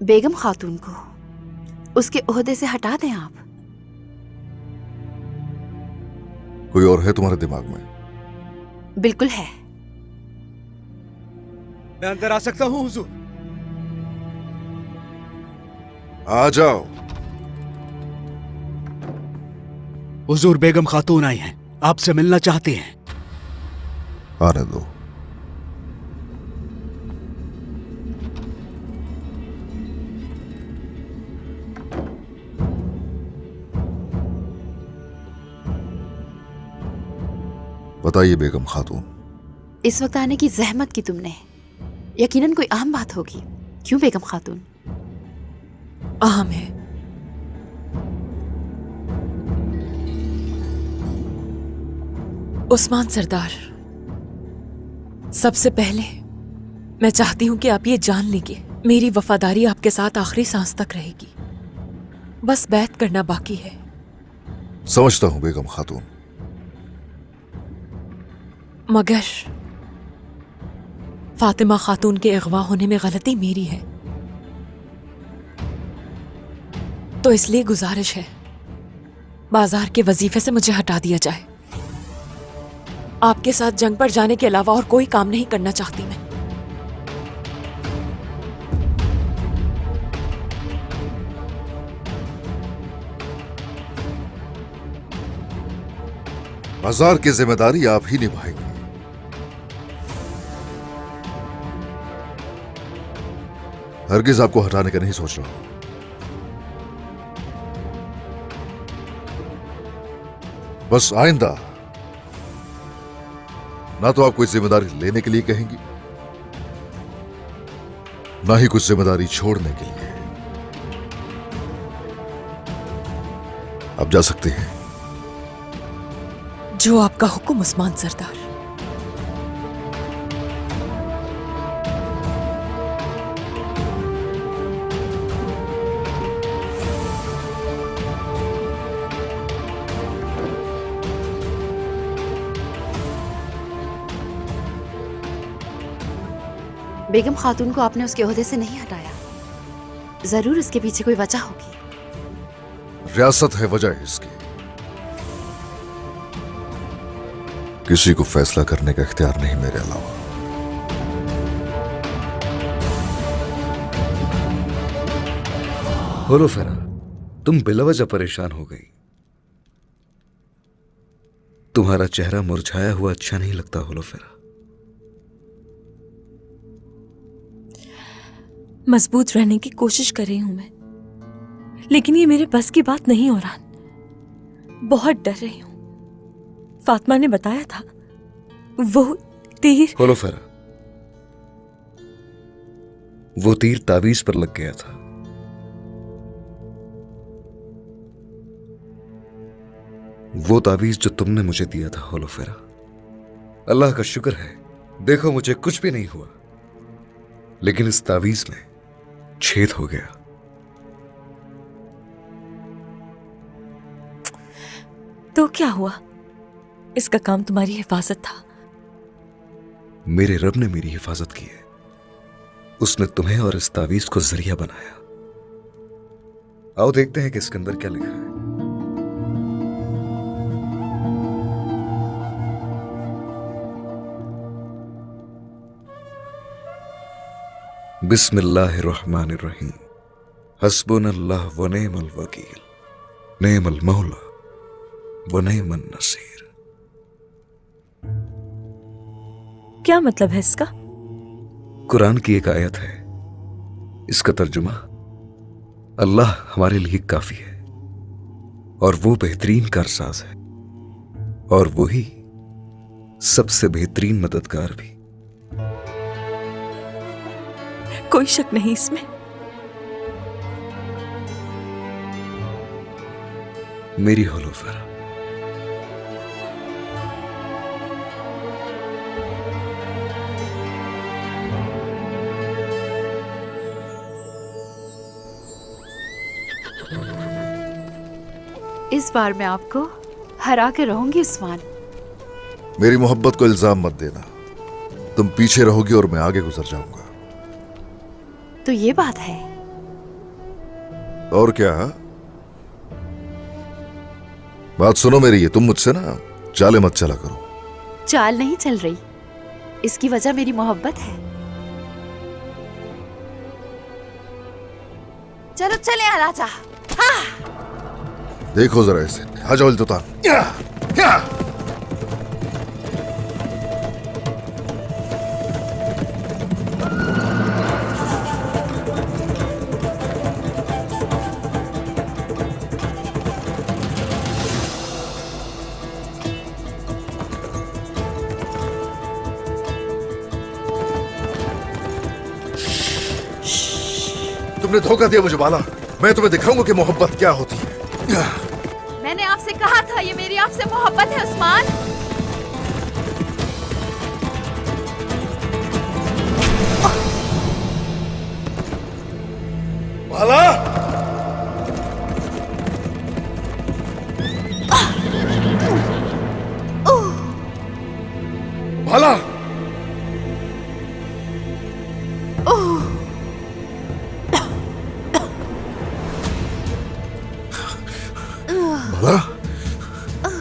बेगम खातून को उसके ओहदे से हटा दें आप। कोई और है तुम्हारे दिमाग में? बिल्कुल है। मैं अंदर आ सकता हूँ हुजूर? आ जाओ। हुजूर, बेगम खातून आई हैं, आपसे मिलना चाहती हैं। आने दो। बताइए बेगम खातून। इस वक्त आने की जहमत की तुमने, यकीनन कोई अहम बात होगी। क्यों बेगम खातून? अहम है। उस्मान सरदार, सबसे पहले मैं चाहती हूं कि आप ये जान लें कि मेरी वफादारी आपके साथ आखिरी सांस तक रहेगी। बस बैत करना बाकी है। समझता हूं बेगम खातून। मगर फातिमा खातून के अगवा होने में गलती मेरी है, तो इसलिए गुजारिश है बाजार के वजीफे से मुझे हटा दिया जाए। आपके साथ जंग पर जाने के अलावा और कोई काम नहीं करना चाहती मैं। बाजार की जिम्मेदारी आप ही निभाएंगे। हरगिज आपको हटाने का नहीं सोच रहा हूं। बस आइंदा ना तो आप कोई जिम्मेदारी लेने के लिए कहेंगी, ना ही कुछ जिम्मेदारी छोड़ने के लिए। आप जा सकते हैं। जो आपका हुक्म उस्मान सरदार। बेगम खातून को आपने उसके ओहदे से नहीं हटाया, जरूर इसके पीछे कोई वजह होगी। रियासत है वजह इसकी। किसी को फैसला करने का इख्तियार नहीं मेरे अलावा। होलोफेरा, तुम बिलवजह परेशान हो गई। तुम्हारा चेहरा मुरझाया हुआ अच्छा नहीं लगता होलोफेरा। मजबूत रहने की कोशिश कर रही हूं मैं, लेकिन ये मेरे बस की बात नहीं हो रहा। बहुत डर रही हूं। फातिमा ने बताया था वो तीर। होलोफेरा, वो तीर तावीज पर लग गया था। वो तावीज जो तुमने मुझे दिया था होलोफेरा, अल्लाह का शुक्र है, देखो मुझे कुछ भी नहीं हुआ, लेकिन इस तावीज में छेद हो गया। तो क्या हुआ? इसका काम तुम्हारी हिफाजत था। मेरे रब ने मेरी हिफाजत की है। उसने तुम्हें और इस तावीज को जरिया बनाया। आओ देखते हैं कि इसके अंदर क्या लिखा है। बिस्मिल्लाहिर्रहमानिर्रहीम। हस्बुनल्लाह व निअमल वकील, निअमल मौला व निअमन नसीर। क्या मतलब है इसका? कुरान की एक आयत है। इसका तर्जुमा, अल्लाह हमारे लिए काफी है और वो बेहतरीन कारसाज है, और वही सबसे बेहतरीन मददगार भी। कोई शक नहीं इसमें। मेरी होलोफेरा, इस बार मैं आपको हरा के रहूंगी उस्मान। मेरी मोहब्बत को इल्जाम मत देना। तुम पीछे रहोगी और मैं आगे गुजर जाऊंगा। तो ये बात है। और क्या? बात सुनो मेरी, ये तुम मुझसे ना चाले मत चला करो। चाल नहीं चल रही, इसकी वजह मेरी मोहब्बत है। चलो चले आ राजा। देखो जरा इसे, आ जाओ इल्तुतान। तुमने धोखा दिया मुझे बाला। मैं तुम्हें दिखाऊंगा कि मोहब्बत क्या होती है। मैंने आपसे कहा था ये मेरी आपसे मोहब्बत है उस्मान। बाला! बाला! बाला!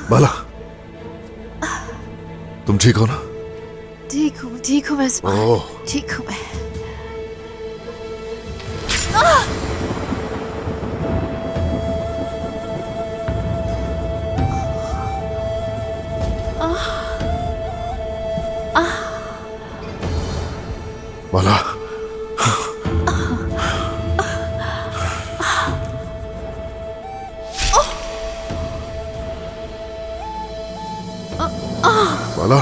बाला! तुम ठीक हो ना? ठीक हूँ मैं उस्मान, ओह, ठीक हूँ मैं। बाला! बाला!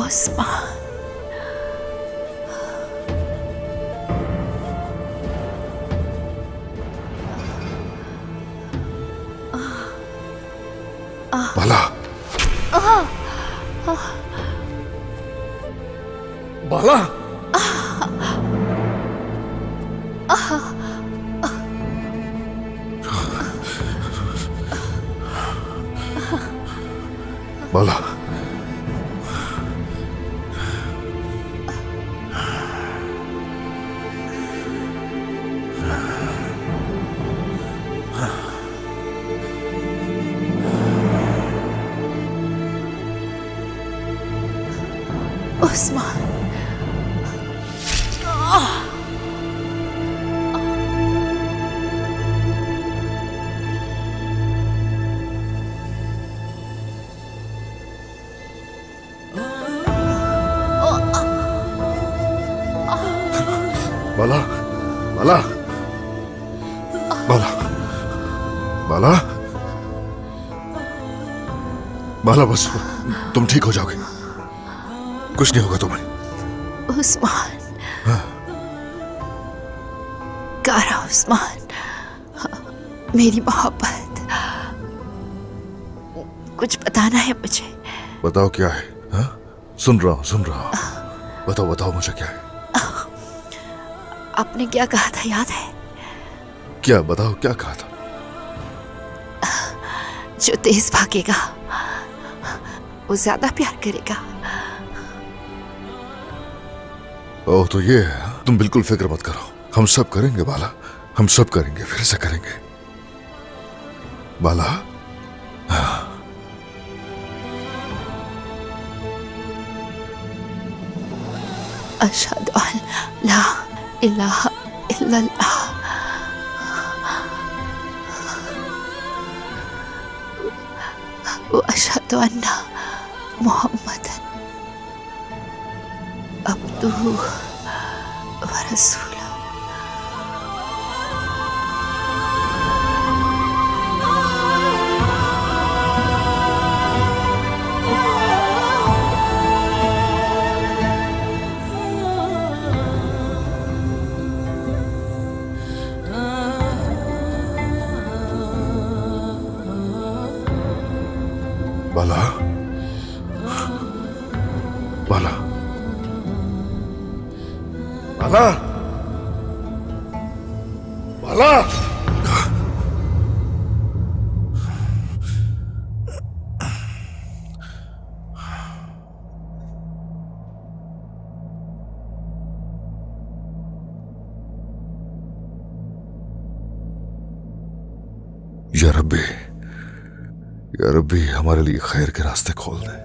उस्मान, बाला! बाला! बाला! उस्मान, बाला! बाला! बाला! बाला! बाला, बस तुम ठीक हो जाओगे, कुछ नहीं होगा तुम्हें। उस्मान, कारा उस्मान, मेरी मोहब्बत, कुछ बताना है मुझे। बताओ क्या है? हाँ? सुन रहा हूं। बताओ बताओ मुझे क्या है? आपने क्या कहा था याद है? क्या? बताओ क्या कहा था? जो तेज भागेगा वो ज्यादा प्यार करेगा। ओह, तो ये है? हाँ? तुम बिल्कुल फिक्र मत करो, हम सब करेंगे बाला, हम सब करेंगे, फिर से करेंगे बाला। हाँ। अशहदु अन ला इलाहा इल्लल्लाह व अशहदु अन्ना मुहम्मदन अब्दुहु व रसूलुहु। बाला! बाला! बाला! बाला! या रब्बी, या रब्बी हमारे लिए खैर के रास्ते खोल दे।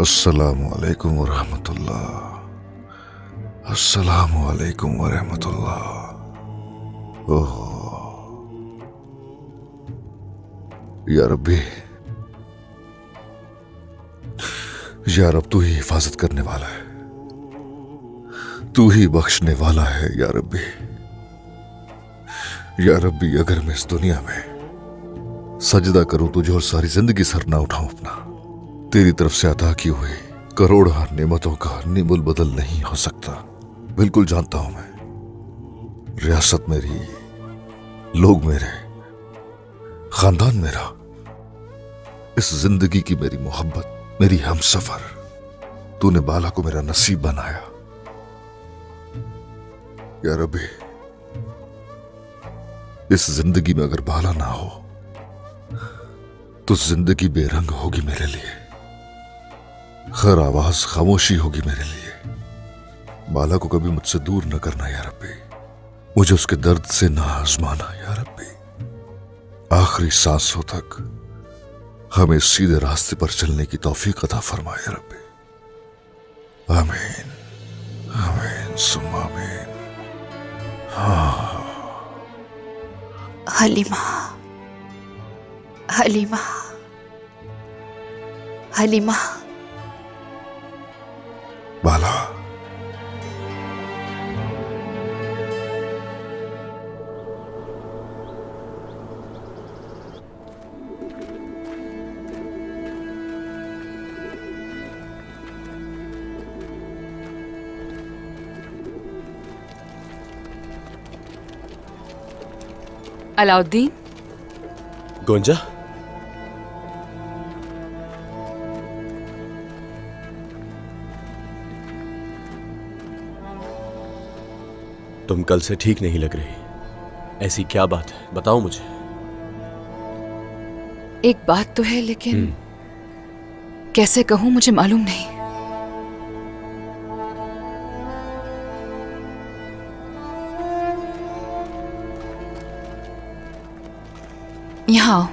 अस्सलामु अलैकुम व रहमतुल्लाह, अस्सलामु अलैकुम व रहमतुल्लाह। ओह या रब्बी, या रब तू ही हिफाजत करने वाला है, तू ही बख्शने वाला है या रब्बी। या रब्बी अगर मैं इस दुनिया में सजदा करूं तुझे और सारी जिंदगी सर ना उठाऊं अपना, तेरी तरफ से अता की हुई करोड़ों नेमतों का निमुल बदल नहीं हो सकता। बिल्कुल जानता हूं मैं, रियासत मेरी, लोग मेरे, खानदान मेरा, इस जिंदगी की मेरी मोहब्बत, मेरी हमसफर, तूने बाला को मेरा नसीब बनाया या रब्बी। इस जिंदगी में अगर बाला ना हो तो जिंदगी बेरंग होगी मेरे लिए, हर आवाज खामोशी होगी मेरे लिए। बाला को कभी मुझसे दूर न करना या रब्बी, मुझे उसके दर्द से ना आजमाना या रब्बी। आखिरी सांसों तक हमें सीधे रास्ते पर चलने की तौफीक अता फरमा या रब्बी। आमीन, आमीन, सुम्मा आमीन। हलीमा, हलीमा, हलीमा। बाला, अलाउद्दीन, गोंजा, तुम कल से ठीक नहीं लग रही। ऐसी क्या बात है, बताओ मुझे। एक बात तो है लेकिन कैसे कहूं मुझे मालूम नहीं। यहाँ आओ।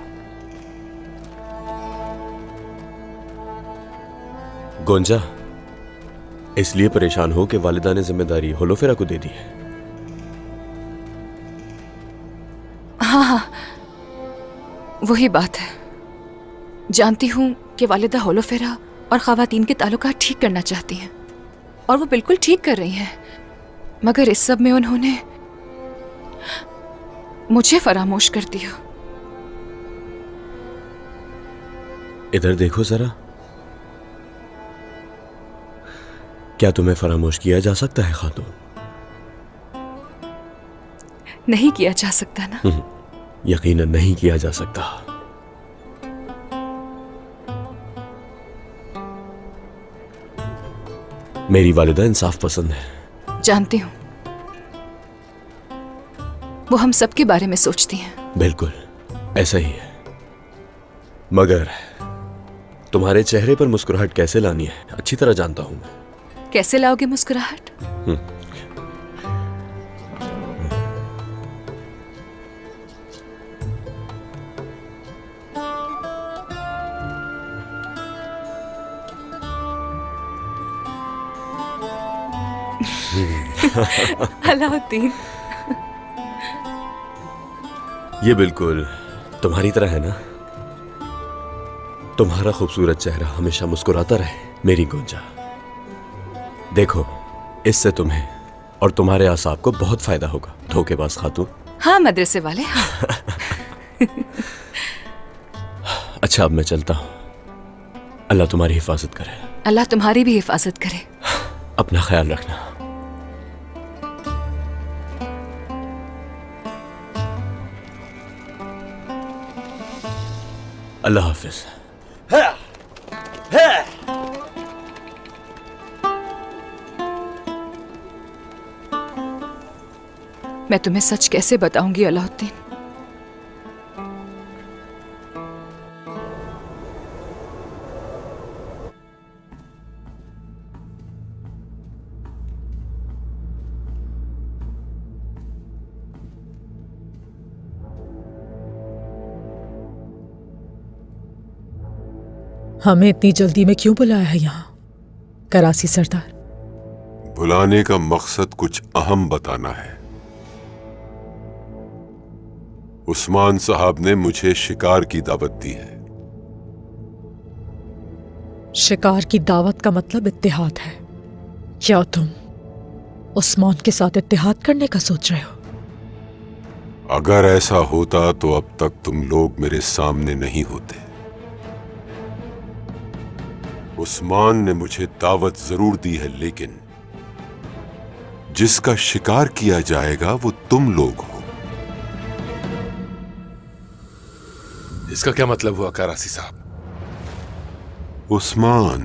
गोंजा, इसलिए परेशान हो कि वालिदा ने जिम्मेदारी होलोफेरा को दे दी है। हाँ हाँ, वही बात है। जानती हूं कि वालिदा होलोफेरा और खवातीन के ताल्लुकात ठीक करना चाहती हैं और वो बिल्कुल ठीक कर रही हैं, मगर इस सब में उन्होंने मुझे फरामोश कर दिया। इधर देखो जरा, क्या तुम्हें फरामोश किया जा सकता है खातून? नहीं किया जा सकता ना। यकीनन नहीं किया जा सकता। मेरी वालिदा इंसाफ पसंद है। जानती हूं, वो हम सबके बारे में सोचती हैं। बिल्कुल ऐसा ही है, मगर तुम्हारे चेहरे पर मुस्कुराहट कैसे लानी है अच्छी तरह जानता हूं मैं। कैसे लाओगे मुस्कुराहट? अलाउद्दीन, ये बिल्कुल तुम्हारी तरह है ना। तुम्हारा खूबसूरत चेहरा हमेशा मुस्कुराता रहे मेरी गोंजा। देखो, इससे तुम्हें और तुम्हारे आसाब को बहुत फायदा होगा धोखेबाज खातून। हाँ मदरसे वाले, हाँ। अच्छा, अब मैं चलता हूं। अल्लाह तुम्हारी हिफाजत करे। अल्लाह तुम्हारी भी हिफाजत करे। अपना ख्याल रखना। अल्लाह हाफिज। मैं तुम्हें सच कैसे बताऊंगी अलाउद्दीन। हमें इतनी जल्दी में क्यों बुलाया है यहाँ करासी सरदार? बुलाने का मकसद कुछ अहम बताना है। उस्मान साहब ने मुझे शिकार की दावत दी है। शिकार की दावत का मतलब इत्तेहाद है। क्या तुम उस्मान के साथ इत्तेहाद करने का सोच रहे हो? अगर ऐसा होता तो अब तक तुम लोग मेरे सामने नहीं होते। उस्मान ने मुझे दावत जरूर दी है, लेकिन जिसका शिकार किया जाएगा वो तुम लोग हो। इसका क्या मतलब हुआ करासी साहब? उस्मान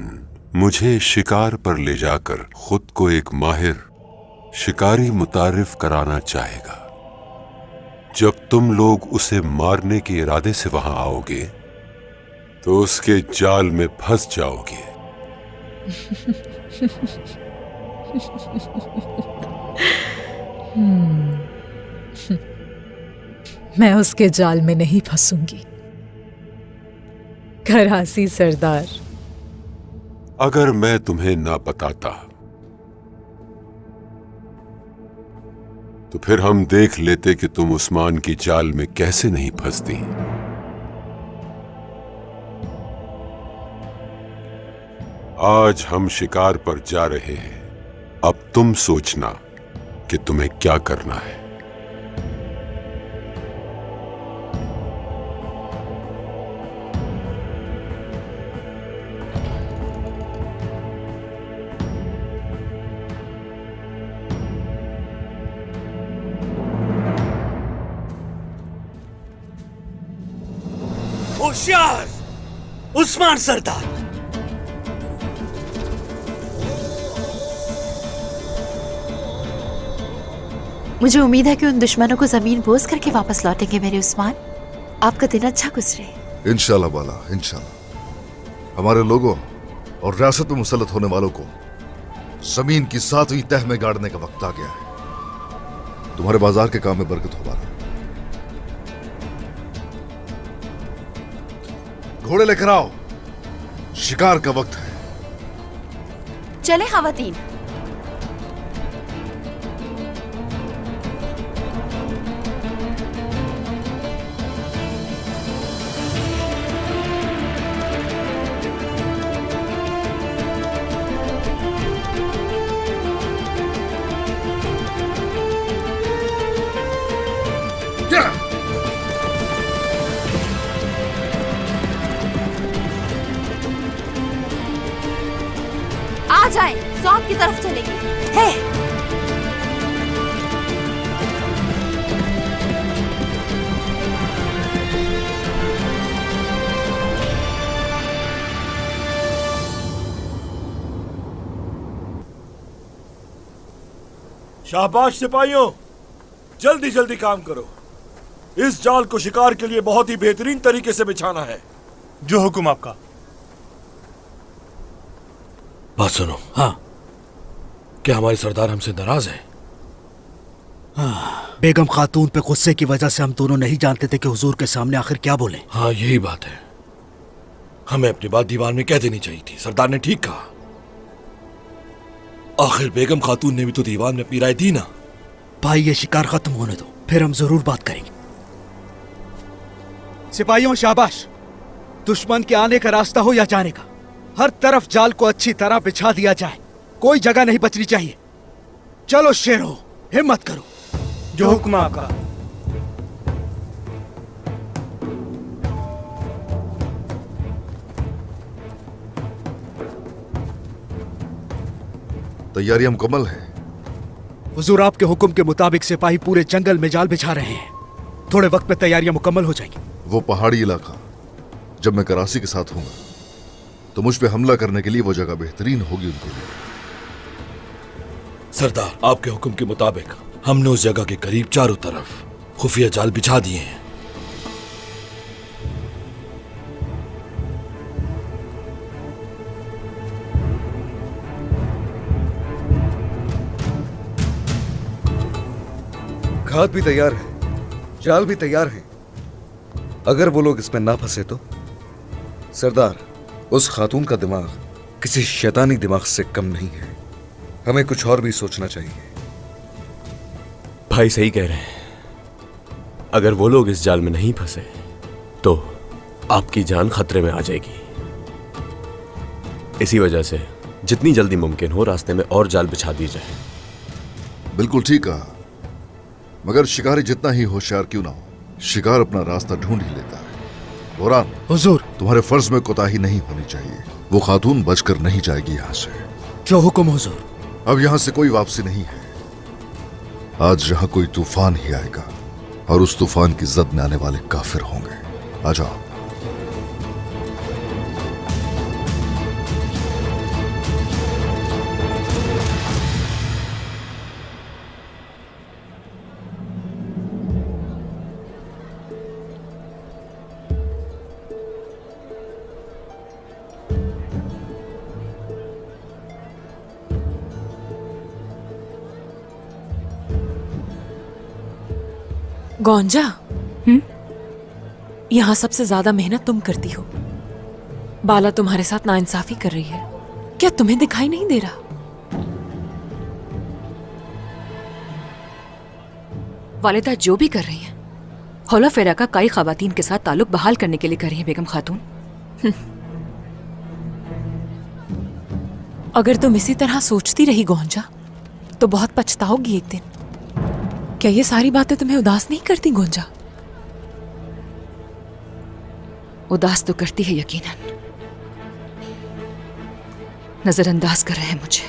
मुझे शिकार पर ले जाकर खुद को एक माहिर शिकारी मुतारिफ कराना चाहेगा। जब तुम लोग उसे मारने के इरादे से वहां आओगे तो उसके जाल में फंस जाओगे। मैं उसके जाल में नहीं फंसूंगी करासी सरदार। अगर मैं तुम्हें ना बताता तो फिर हम देख लेते कि तुम उस्मान की जाल में कैसे नहीं फंसती। आज हम शिकार पर जा रहे हैं। अब तुम सोचना कि तुम्हें क्या करना है। होशियार उस्मान सरदार! मुझे उम्मीद है कि उन दुश्मनों को जमीन बोझ करके वापस लौटेंगे मेरे उस्मान। आपका दिन अच्छा गुजरे। इंशाल्लाह बाला, इंशाल्लाह। हमारे लोगों और रियासत में मुसल्लत होने वालों को जमीन की 7वीं तह में गाड़ने का वक्त आ गया है। तुम्हारे बाजार के काम में बरकत हो बाला। घोड़े लेकर आओ, शिकार का वक्त है। चले खवातीन। आ जाए, सौंप की तरफ चलेंगे। है शाबाश सिपाहियों, जल्दी जल्दी काम करो। इस जाल को शिकार के लिए बहुत ही बेहतरीन तरीके से बिछाना है। जो हुक्म आपका। बात सुनो। हाँ, क्या हमारे सरदार हमसे नाराज है? हाँ, बेगम खातून पे गुस्से की वजह से हम दोनों नहीं जानते थे कि हुजूर के सामने आखिर क्या बोले। हाँ, यही बात है। हमें अपनी बात दीवार में कह देनी चाहिए थी। सरदार ने ठीक कहा। आखिर बेगम खातून ने भी तो दीवार में अपनी राय दी ना। भाई, ये शिकार खत्म होने दो, फिर हम जरूर बात करेंगे। सिपाहियों शाबाश। दुश्मन के आने का रास्ता हो या जाने का, हर तरफ जाल को अच्छी तरह बिछा दिया जाए। कोई जगह नहीं बचनी चाहिए। चलो शेरों, हिम्मत करो। जो हुक्म आपका। तैयारियां मुकम्मल है। हुजूर, आपके हुक्म के मुताबिक सिपाही पूरे जंगल में जाल बिछा रहे हैं। थोड़े वक्त में तैयारियां मुकम्मल हो जाएंगी। वो पहाड़ी इलाका जब मैं कराची के साथ हूंगा तो मुझ पे हमला करने के लिए वो जगह बेहतरीन होगी उनके लिए। सरदार, आपके हुक्म के मुताबिक हमने उस जगह के करीब चारों तरफ खुफिया जाल बिछा दिए हैं। खाद भी तैयार है, जाल भी तैयार है। अगर वो लोग इसमें ना फंसे तो? सरदार, उस खातून का दिमाग किसी शैतानी दिमाग से कम नहीं है। हमें कुछ और भी सोचना चाहिए। भाई सही कह रहे हैं। अगर वो लोग इस जाल में नहीं फंसे तो आपकी जान खतरे में आ जाएगी। इसी वजह से जितनी जल्दी मुमकिन हो रास्ते में और जाल बिछा दी जाए। बिल्कुल ठीक कहा, मगर शिकारी जितना ही होशियार क्यों ना हो, शिकार अपना रास्ता ढूंढ ही लेता है। बोरान, हुजूर, तुम्हारे फर्ज में कोताही नहीं होनी चाहिए। वो खातून बचकर नहीं जाएगी यहाँ से। जो हुक्म हुजूर। अब यहाँ से कोई वापसी नहीं है। आज यहाँ कोई तूफान ही आएगा और उस तूफान की जद में आने वाले काफिर होंगे। आ जाओ। गौंजा, यहाँ सबसे ज्यादा मेहनत तुम करती हो। बाला तुम्हारे साथ नाइंसाफी कर रही है, क्या तुम्हें दिखाई नहीं दे रहा? वालिदा जो भी कर रही हैं, हौला फेरा का कई खवातीन के साथ ताल्लुक बहाल करने के लिए कर रही हैं बेगम खातून। अगर तुम इसी तरह सोचती रही गौंजा तो बहुत पछताओगी एक दिन। क्या ये सारी बातें तुम्हें उदास नहीं करती गौंजा? उदास तो करती है यकीनन, नजरअंदाज कर रहे हैं मुझे।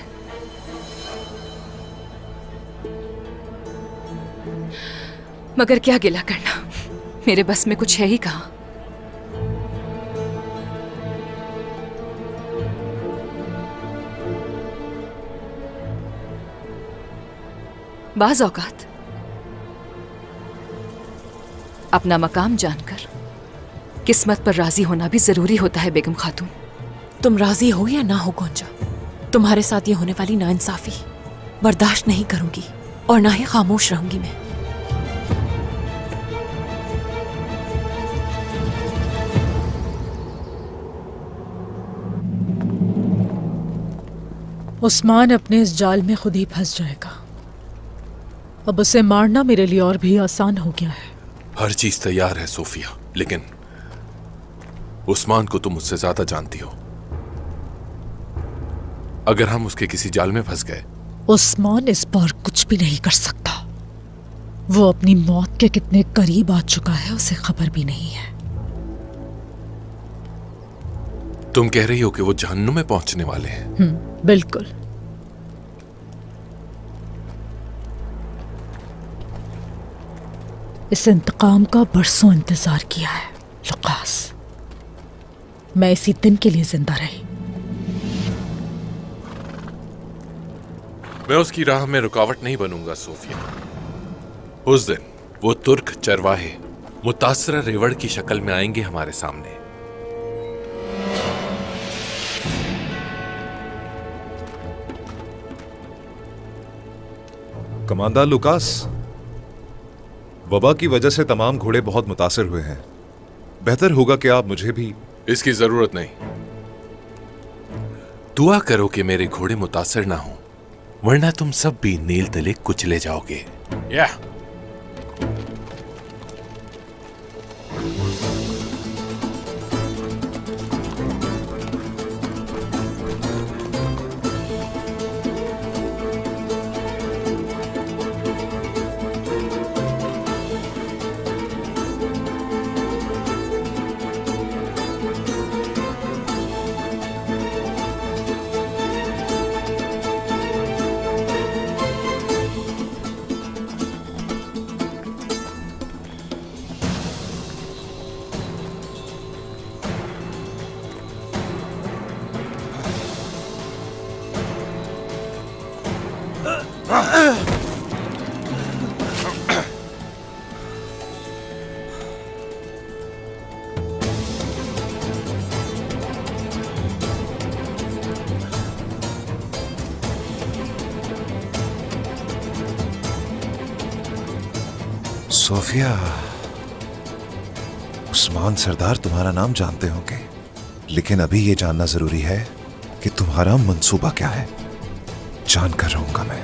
मगर क्या गिला करना, मेरे बस में कुछ है ही कहां। बाज औकात अपना मकाम जानकर किस्मत पर राजी होना भी जरूरी होता है बेगम खातून। तुम राजी हो या ना हो गौंजा, तुम्हारे साथ ये होने वाली नाइंसाफी बर्दाश्त नहीं करूंगी और ना ही खामोश रहूंगी मैं। उस्मान अपने इस जाल में खुद ही फंस जाएगा। अब उसे मारना मेरे लिए और भी आसान हो गया है। हर चीज तैयार है सोफिया, लेकिन उस्मान को तुम मुझसे ज्यादा जानती हो। अगर हम उसके किसी जाल में फंस गए, उस्मान इस बार कुछ भी नहीं कर सकता। वो अपनी मौत के कितने करीब आ चुका है उसे खबर भी नहीं है। तुम कह रही हो कि वो जहन्नुम में पहुंचने वाले हैं? बिल्कुल। इस इंतकाम का बरसों इंतजार किया है लुकास। मैं इसी दिन के लिए जिंदा रही। मैं उसकी राह में रुकावट नहीं बनूंगा सोफिया। उस दिन वो तुर्क चरवाहे मुतासरा रेवड़ की शक्ल में आएंगे हमारे सामने। कमांडर लुकास, वबा की वजह से तमाम घोड़े बहुत मुतासिर हुए हैं। बेहतर होगा कि आप मुझे भी। इसकी जरूरत नहीं। दुआ करो कि मेरे घोड़े मुतासिर ना हो, वरना तुम सब भी नील तले कुचले जाओगे। या सोफिया, उस्मान सरदार तुम्हारा नाम जानते होंगे, लेकिन अभी ये जानना जरूरी है कि तुम्हारा मंसूबा क्या है। जानकर रहूंगा मैं।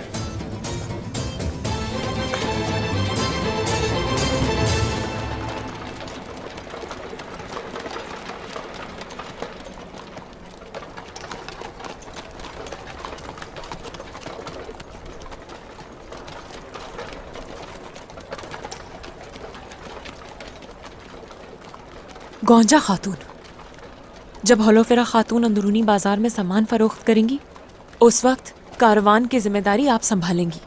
गौंजा खातून, जब होलोफेरा खातून अंदरूनी बाजार में सामान फरोख्त करेंगी, उस वक्त कारवान की जिम्मेदारी आप संभालेंगी।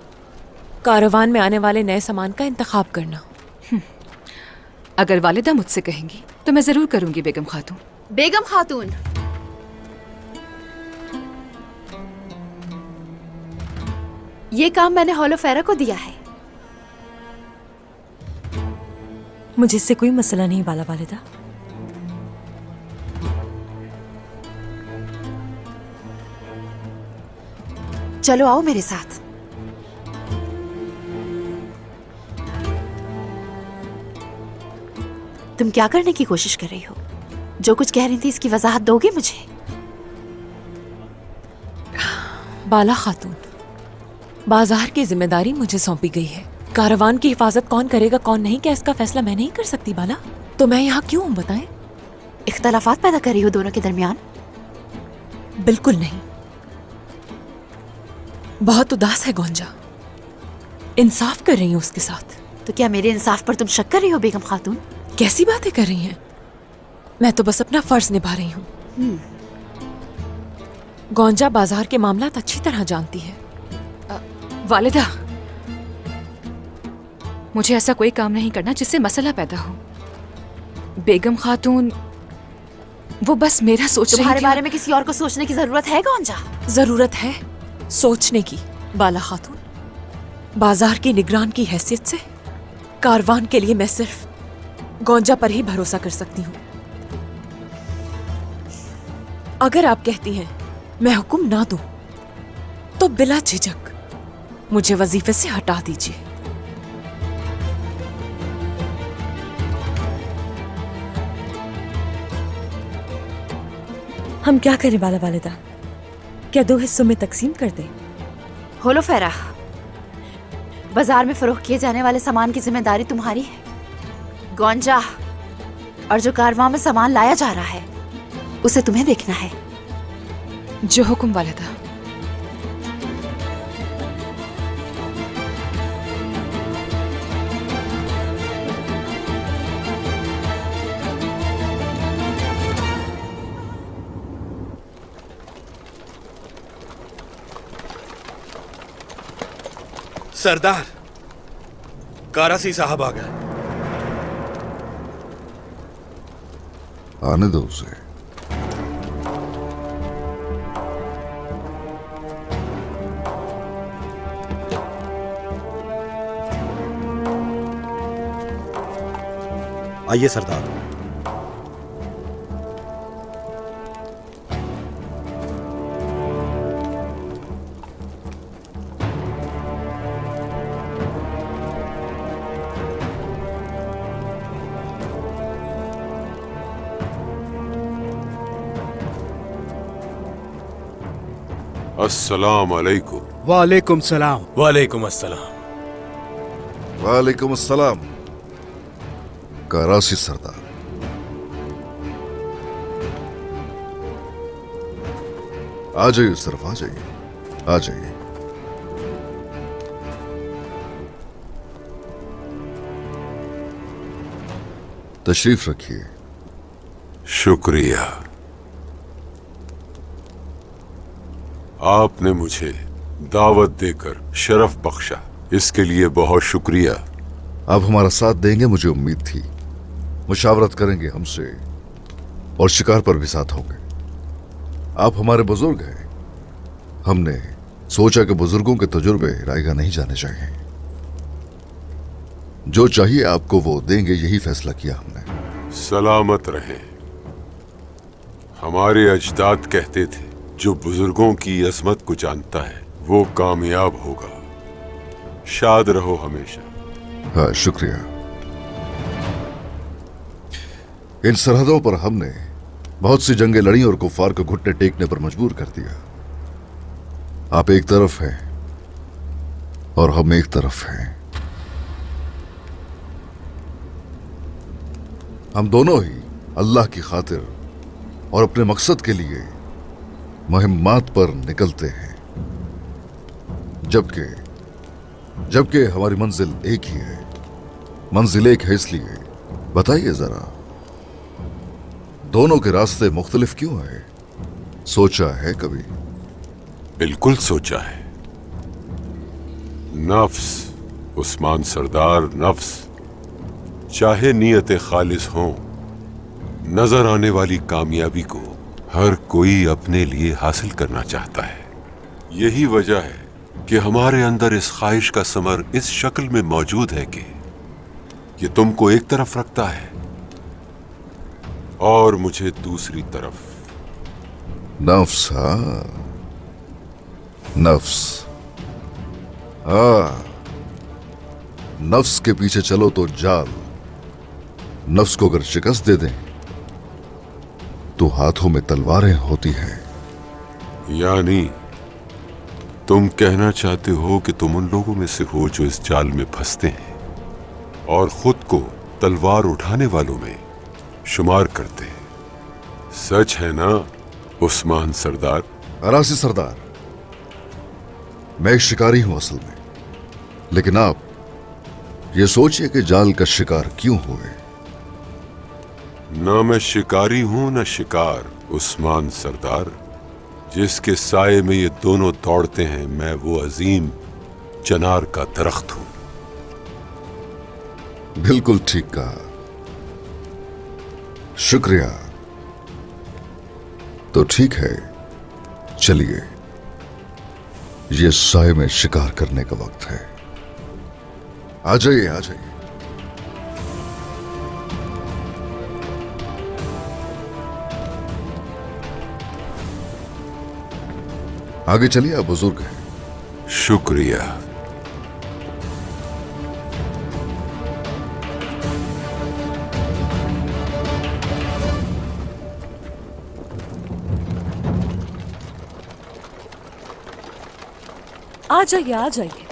कारवान में आने वाले नए सामान का इंतखाब करना। अगर वालिदा मुझसे कहेंगी तो मैं जरूर करूंगी बेगम खातून। बेगम खातून, ये काम मैंने होलोफेरा को दिया है। मुझे इससे कोई मसला नहीं बाला वालिदा। चलो आओ मेरे साथ। तुम क्या करने की कोशिश कर रही हो? जो कुछ कह रही थी इसकी वजाहत दोगे मुझे? बाला खातून, बाजार की जिम्मेदारी मुझे सौंपी गई है। कारवान की हिफाजत कौन करेगा कौन नहीं, क्या इसका फैसला मैं नहीं कर सकती बाला? तो मैं यहाँ क्यों हूँ बताएं? इख्तलाफात पैदा कर रही हो दोनों के दरमियान? बिल्कुल नहीं। बहुत उदास है गौंजा, इंसाफ कर रही हूँ उसके साथ। तो क्या मेरे इंसाफ पर तुम शक कर रही हो बेगम खातून? कैसी बातें कर रही हैं? मैं तो बस अपना फर्ज निभा रही हूँ। गौंजा बाजार के मामलात अच्छी तरह जानती है। वालिदा, मुझे ऐसा कोई काम नहीं करना जिससे मसला पैदा हो। बेगम खातून वो बस मेरा सोच रही तुम्हारे थी। बारे में किसी और को सोचने की जरूरत है गौंजा? जरूरत है सोचने की बाला खातून। बाजार की निगरान की हैसियत से कारवान के लिए मैं सिर्फ गौंजा पर ही भरोसा कर सकती हूँ। अगर आप कहती हैं मैं हुक्म ना दूं, तो बिला झिझक मुझे वजीफे से हटा दीजिए। हम क्या करें बाला वालिदा? क्या 2 हिस्सों में तकसीम कर दें? होलोफेरा, बाजार में फरोख्त किए जाने वाले सामान की जिम्मेदारी तुम्हारी है। गौंजा, और जो कारवां में सामान लाया जा रहा है उसे तुम्हें देखना है। जो हुक्म वालिदा। सरदार, कारासी साहब आ गए। आने दो उसे। आइए सरदार। अस्सलाम अलैकुम। वालेकुम सलाम। वालेकुम अस्सलाम। वालेकुम अस्सलाम। करासी सरदार, आ जाइए उस तरफ, आ जाइए, आ जाइए। तशरीफ रखिए। शुक्रिया। आपने मुझे दावत देकर शरफ बख्शा, इसके लिए बहुत शुक्रिया। आप हमारा साथ देंगे मुझे उम्मीद थी। मुशावरत करेंगे हमसे और शिकार पर भी साथ होंगे। आप हमारे बुजुर्ग हैं। हमने सोचा कि बुजुर्गों के तजुर्बे रायगा नहीं जाने चाहिए। जो चाहिए आपको वो देंगे, यही फैसला किया हमने। सलामत रहे। हमारे अजदाद कहते थे, जो बुजुर्गों की अजमत को जानता है वो कामयाब होगा। शाद रहो हमेशा। हाँ, शुक्रिया। इन सरहदों पर हमने बहुत सी जंगें लड़ी और कुफ्फार को घुटने टेकने पर मजबूर कर दिया। आप एक तरफ हैं और हम एक तरफ हैं। हम दोनों ही अल्लाह की खातिर और अपने मकसद के लिए मुहिम्मात पर निकलते हैं, जबकि हमारी मंजिल एक ही है। मंजिल एक है इसलिए बताइए जरा, दोनों के रास्ते मुख्तलिफ क्यों हैं? सोचा है कभी? बिल्कुल सोचा है। नफ्स, उस्मान सरदार, नफ्स चाहे नीयत खालिस हो, नजर आने वाली कामयाबी को हर कोई अपने लिए हासिल करना चाहता है। यही वजह है कि हमारे अंदर इस ख्वाहिश का समर इस शक्ल में मौजूद है कि ये तुमको एक तरफ रखता है और मुझे दूसरी तरफ। नफ्स, हाँ, नफ्स, हाँ, नफ्स के पीछे चलो तो जाल। नफ्स को अगर शिकस्त दे दें तो हाथों में तलवारें होती हैं। यानी तुम कहना चाहते हो कि तुम उन लोगों में से हो जो इस जाल में फंसते हैं और खुद को तलवार उठाने वालों में शुमार करते हैं। सच है ना उस्मान सरदार? अरासी सरदार, मैं एक शिकारी हूं असल में, लेकिन आप ये सोचिए कि जाल का शिकार क्यों हुए। ना मैं शिकारी हूं ना शिकार उस्मान सरदार। जिसके साए में ये दोनों दौड़ते हैं, मैं वो अजीम चनार का दरख्त हूं। बिल्कुल ठीक कहा, शुक्रिया। तो ठीक है, चलिए, ये साए में शिकार करने का वक्त है। आ जाइए, आ जाइए। आगे चलिए, आप बुजुर्ग हैं। शुक्रिया। आ जाइए, आ जाइए।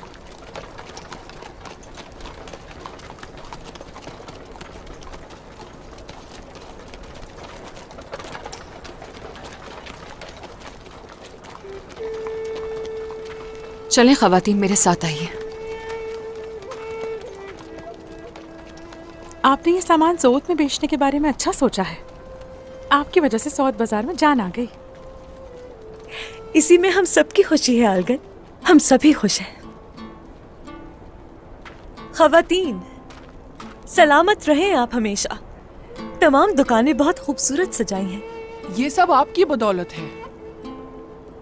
चलें खवातीन, मेरे साथ आइए। आपने ये सामान सौद में बेचने के बारे में अच्छा सोचा है। आपकी वजह से सौद बाजार में जान आ गई। इसी में हम सबकी खुशी है आलगन, हम सभी खुश हैं। खवातीन, सलामत रहें आप हमेशा। तमाम दुकानें बहुत खूबसूरत सजाई हैं। ये सब आपकी बदौलत है।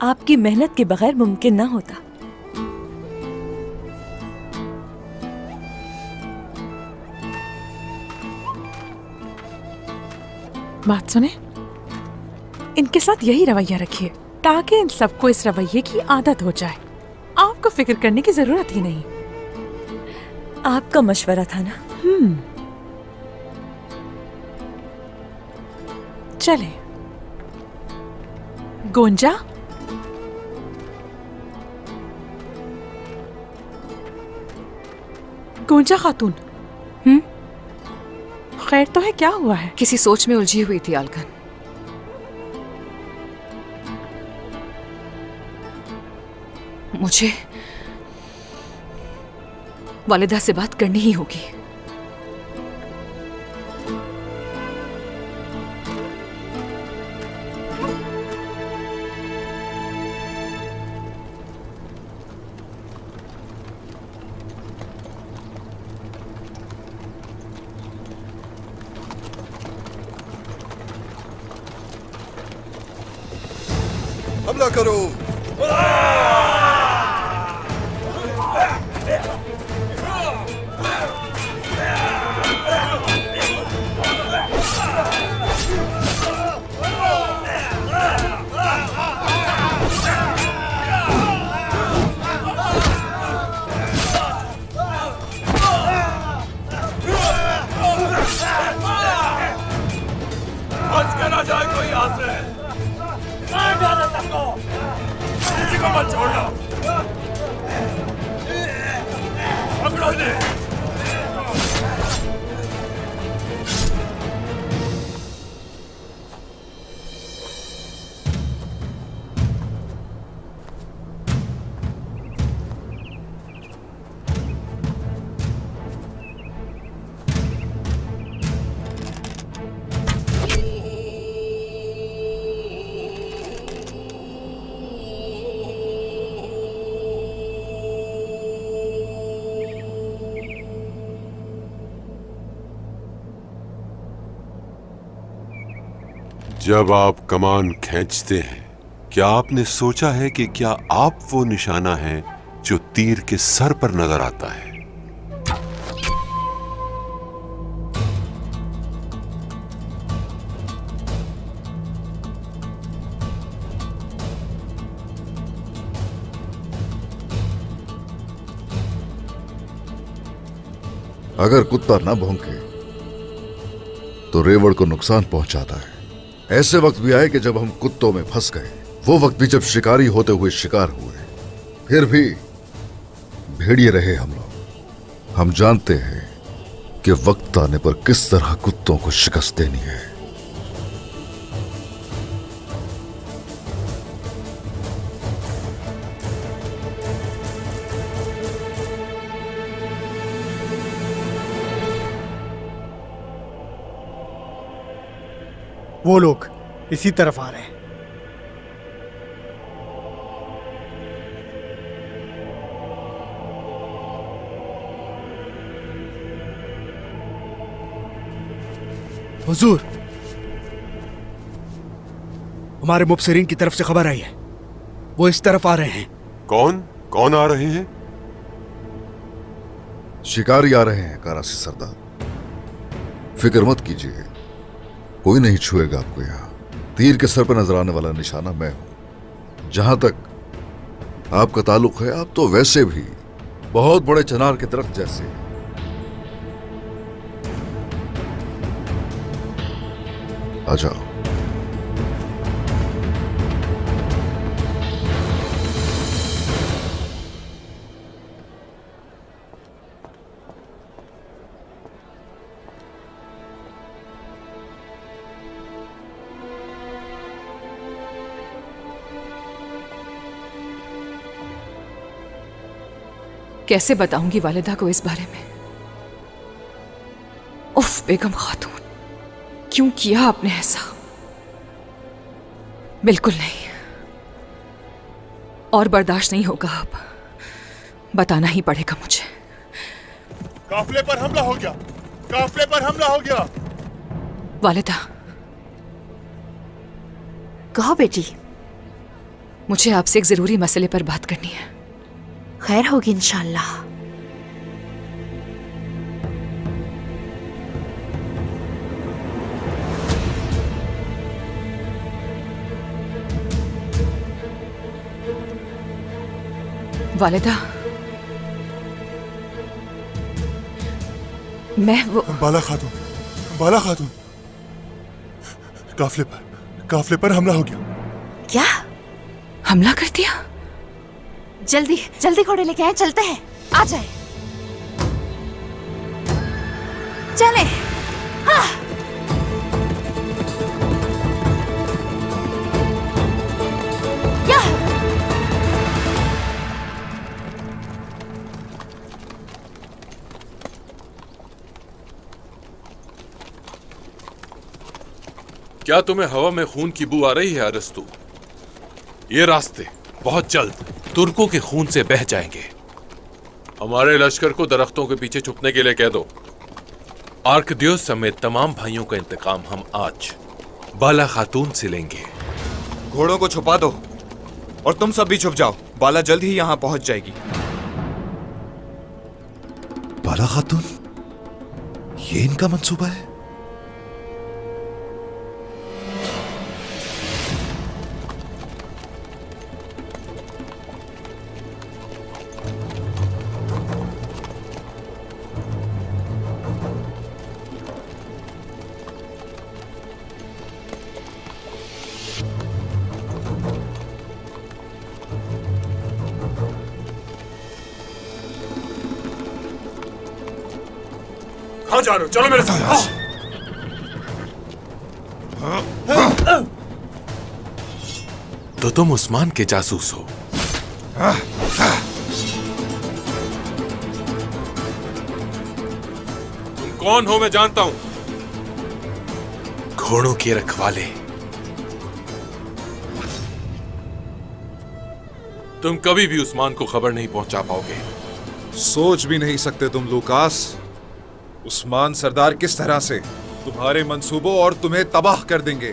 आपकी मेहनत के बगैर मुमकिन ना होता। बात सुने, इनके साथ यही रवैया रखिए ताकि इन सबको इस रवैये की आदत हो जाए। आपको फिक्र करने की जरूरत ही नहीं। आपका मशवरा था ना। चले। गोंजा, गोंजा खातून। खैर तो है, क्या हुआ है? किसी सोच में उलझी हुई थी आलगन। मुझे वालिदा से बात करनी ही होगी। हमला करो। जब आप कमान खींचते हैं, क्या आपने सोचा है कि क्या आप वो निशाना है जो तीर के सर पर नजर आता है? अगर कुत्ता ना भौंके तो रेवड़ को नुकसान पहुंचाता है। ऐसे वक्त भी आए कि जब हम कुत्तों में फंस गए, वो वक्त भी जब शिकारी होते हुए शिकार हुए। फिर भी भेड़िए रहे हम लोग। हम जानते हैं कि वक्त आने पर किस तरह कुत्तों को शिकस्त देनी है। वो लोग इसी तरफ आ रहे हैं। हुजूर, हमारे मुबसरीन की तरफ से खबर आई है, वो इस तरफ आ रहे हैं। कौन कौन आ रहे हैं? शिकारी आ रहे हैं कारासी सरदार। फिक्र मत कीजिए, कोई नहीं छुएगा आपको। यहां तीर के सर पर नजर आने वाला निशाना मैं हूं। जहां तक आपका ताल्लुक है, आप तो वैसे भी बहुत बड़े चनार के दरख्त जैसे हैं। आ जाओ। कैसे बताऊंगी वालिदा को इस बारे में? उफ बेगम खातून, क्यों किया आपने ऐसा? बिल्कुल नहीं, और बर्दाश्त नहीं होगा। अब बताना ही पड़ेगा मुझे। काफिले पर हमला हो गया, काफिले पर हमला हो गया। वालिदा, कहो बेटी। मुझे आपसे एक जरूरी मसले पर बात करनी है। खैर होगी इंशाल्लाह। वालिदा, मैं वो बाला खातून, बाला खातून, काफिले पर हमला हो गया। क्या हमला कर दिया? जल्दी जल्दी घोड़े लेके आए, चलते हैं। आ जाए, चले। हाँ। क्या? क्या तुम्हें हवा में खून की बू आ रही है अरस्तु? ये रास्ते बहुत जल्द तुर्कों के खून से बह जाएंगे। हमारे लश्कर को दरख्तों के पीछे छुपने के लिए कह दो। आर्कदियोस समेत तमाम भाइयों का इंतकाम हम आज बाला खातून से लेंगे। घोड़ों को छुपा दो और तुम सब भी छुप जाओ। बाला जल्द ही यहां पहुंच जाएगी। बाला खातून, ये इनका मंसूबा है? कहां जा रहे हो? चलो मेरे साथ। तो तुम उस्मान के जासूस हो? तुम कौन हो मैं जानता हूं। घोड़ों के रखवाले। तुम कभी भी उस्मान को खबर नहीं पहुंचा पाओगे। सोच भी नहीं सकते तुम लूकास। उस्मान सरदार किस तरह से तुम्हारे मंसूबों और तुम्हें तबाह कर देंगे।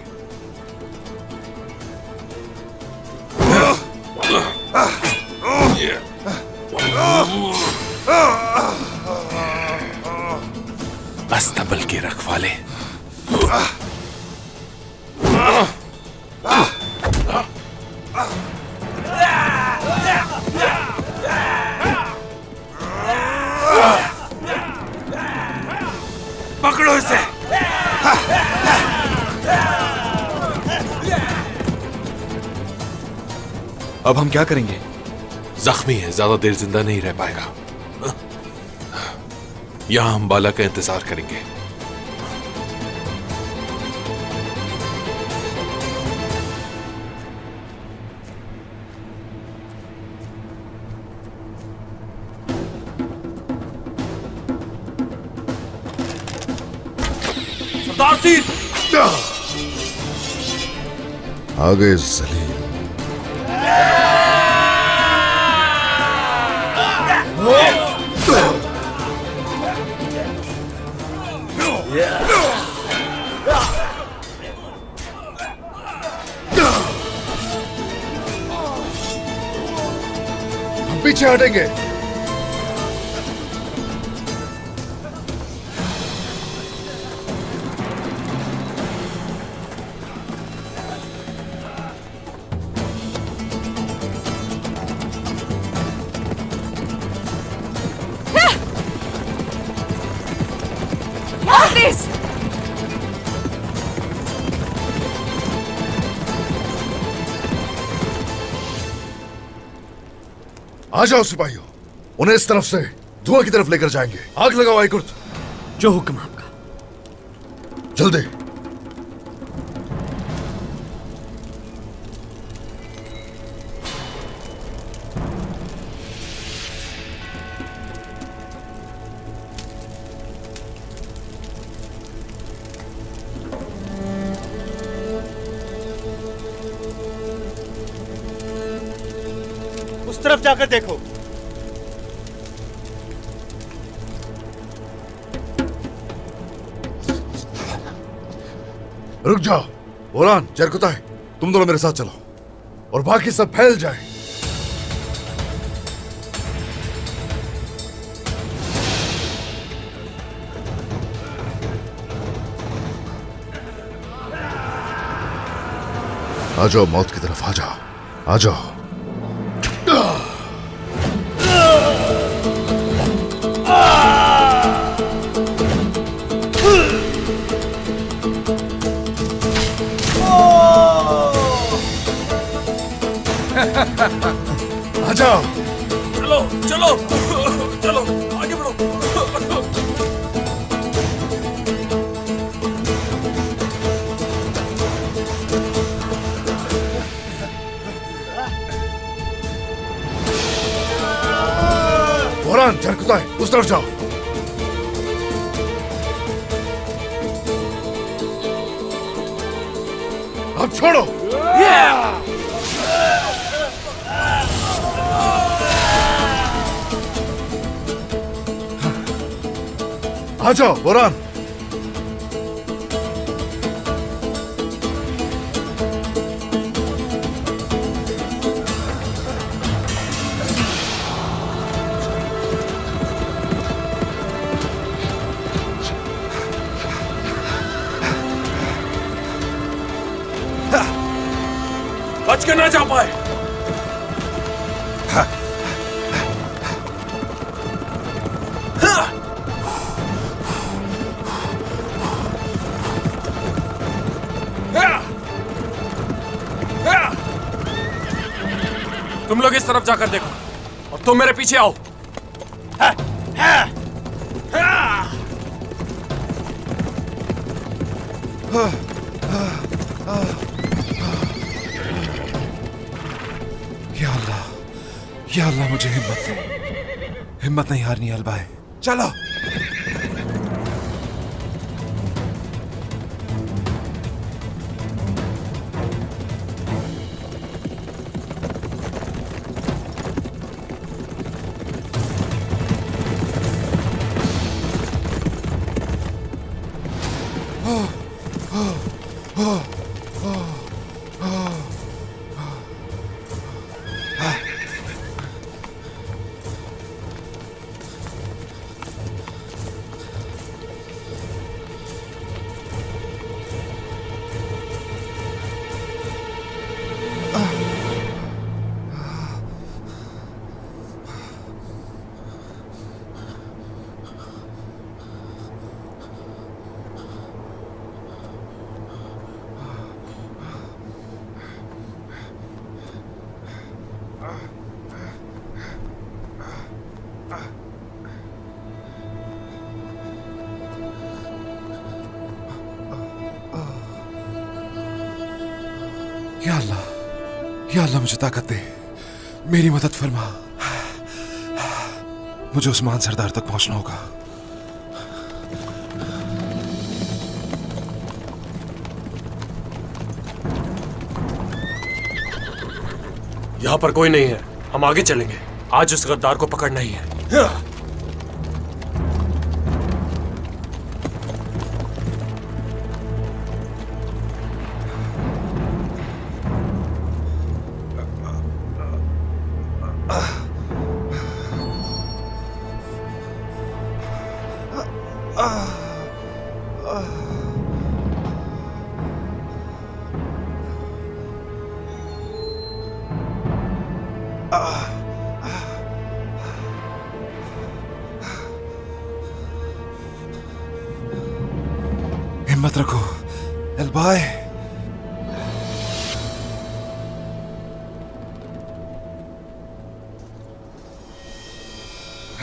अस्तबल के रखवाले। पकड़ो इसे। अब हम क्या करेंगे? जख्मी है, ज्यादा देर जिंदा नहीं रह पाएगा। यहां हम बाला का इंतजार करेंगे। सरदार तीर। आ गए जलील। हम पीछे हटेंगे। आ जाओ सिपाहियों, उन्हें इस तरफ से धुआं की तरफ लेकर जाएंगे। आग लगाओ आईकुर्त। जो हुक्म आपका। जल्दी। उस तरफ जाकर देखो। रुक जाओ। बोरान, जरकुताई, तुम दोनों मेरे साथ चलो और बाकी सब फैल जाए। आ जाओ, मौत की तरफ आ जाओ, आ जाओ। आ जाओ। चलो चलो चलो, आगे बढ़ो। बोरान, जरकुताई, उस तरफ जाओ। अब छोड़ो। आ जाओ बोरान। बच के ना जा पाए। तुम लोग इस तरफ जाकर देखो और तुम मेरे पीछे आओ। या अल्लाह, मुझे हिम्मत दे। हिम्मत नहीं हारनी अलबाए। चलो। या अल्लाह मुझे ताकत दे, मेरी मदद फरमा। मुझे उस्मान सरदार तक पहुंचना होगा। यहाँ पर कोई नहीं है, हम आगे चलेंगे। आज उस गद्दार को पकड़ना ही है। हिम्मत रखो एल्बाय।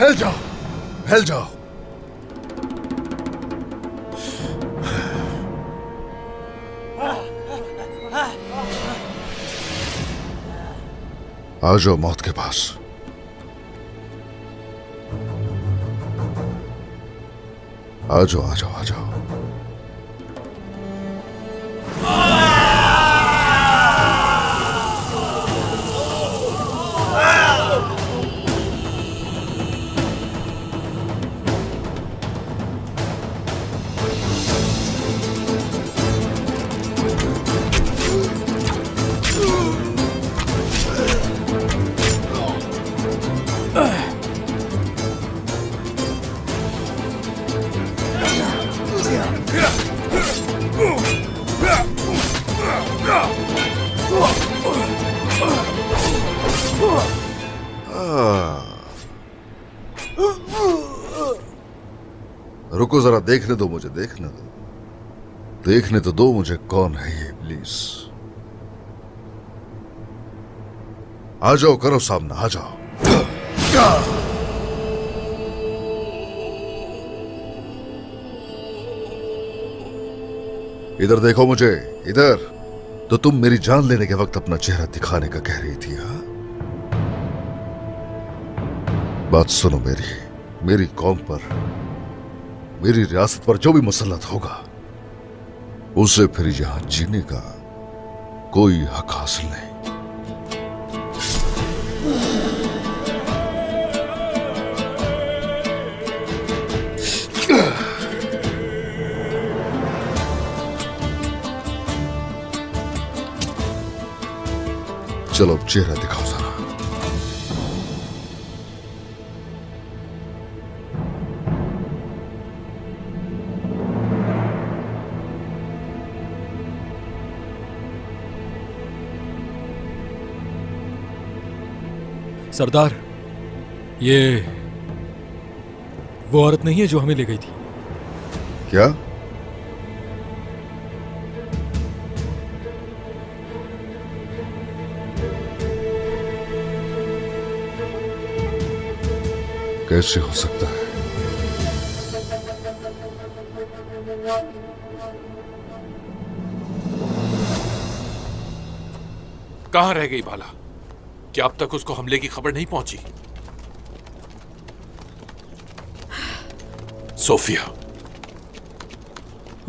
हिल जाओ, हिल जाओ। आ जाओ मौत के पास। आ जाओ, आ जाओ, आ जाओ। रुको जरा, देखने दो मुझे, देखने दो, देखने तो दो मुझे कौन है ये इब्लीस। आ जाओ, करो सामना, आ जाओ। इधर देखो मुझे, इधर। तो तुम मेरी जान लेने के वक्त अपना चेहरा दिखाने का कह रही थी, हाँ? बात सुनो मेरी कौम पर, मेरी रियासत पर जो भी मुसल्लत होगा, उसे फिर यहां जीने का कोई हक हासिल नहीं। चलो अब चेहरा दिखाओ जरा। सरदार, ये वो औरत नहीं है जो हमें ले गई थी? क्या? कैसे हो सकता है? कहां रह गई बाला? क्या अब तक उसको हमले की खबर नहीं पहुंची? सोफिया,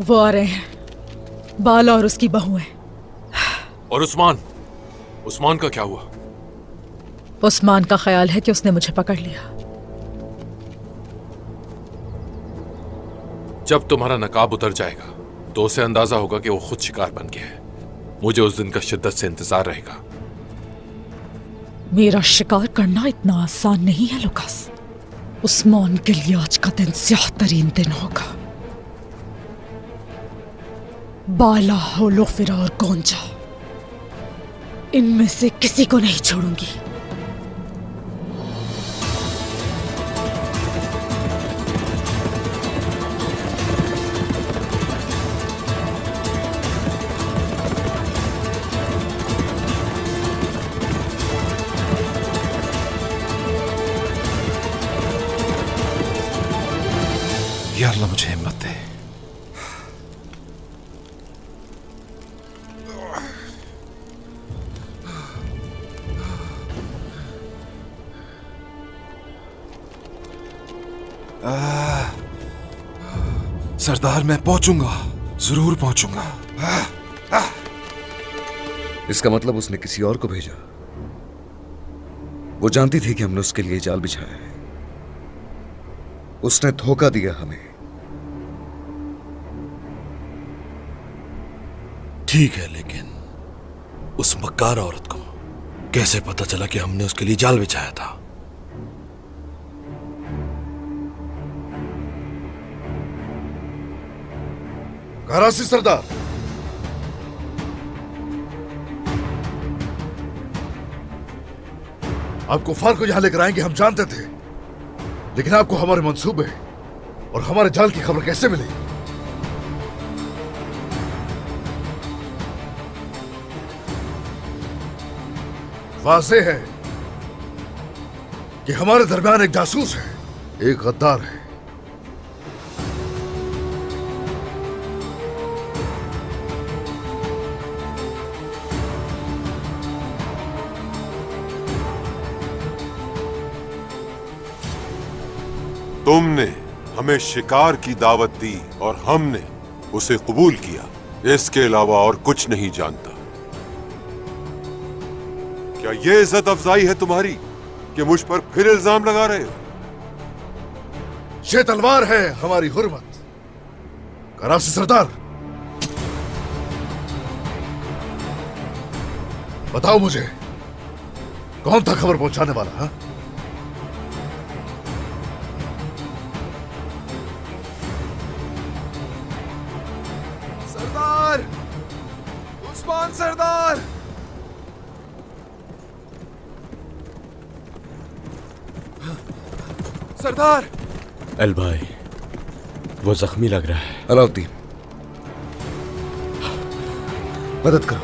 वो आ रहे हैं, बाला और उसकी बहू है। और उस्मान का क्या हुआ? उस्मान का ख्याल है कि उसने मुझे पकड़ लिया। जब तुम्हारा नकाब उतर जाएगा तो उसे अंदाजा होगा कि वो खुद शिकार बन गया है। मुझे उस दिन का शिद्दत से इंतजार रहेगा। मेरा शिकार करना इतना आसान नहीं है लुकास। उस्मान के लिए आज का दिन स्याह तरीन दिन होगा। बाला, होलोफिरा और गोंजा, इनमें से किसी को नहीं छोड़ूंगी। या अल्लाह मुझे हिम्मत दे। सरदार, मैं पहुंचूंगा, जरूर पहुंचूंगा। इसका मतलब उसने किसी और को भेजा। वो जानती थी कि हमने उसके लिए जाल बिछाया है। उसने धोखा दिया हमें। ठीक है, लेकिन उस मक्कार औरत को कैसे पता चला कि हमने उसके लिए जाल बिछाया था? कराची सरदार, आप कुफार को यहां लेकर आएंगे हम जानते थे, लेकिन आपको हमारे मंसूबे और हमारे जाल की खबर कैसे मिली? वाज़ेह है कि हमारे दरमियान एक जासूस है, एक गद्दार है। तुमने हमें शिकार की दावत दी और हमने उसे कबूल किया। इसके अलावा और कुछ नहीं जानता। क्या यह इज्जत अफजाई है तुम्हारी कि मुझ पर फिर इल्जाम लगा रहे हो? ये तलवार है हमारी हुर्मत। कराची सरदार, बताओ मुझे, कौन था खबर पहुंचाने वाला? हा? सरदार, उस्मान सरदार। सरदार। एल भाई, वो जख्मी लग रहा है। अलाउद्दीन, मदद करो।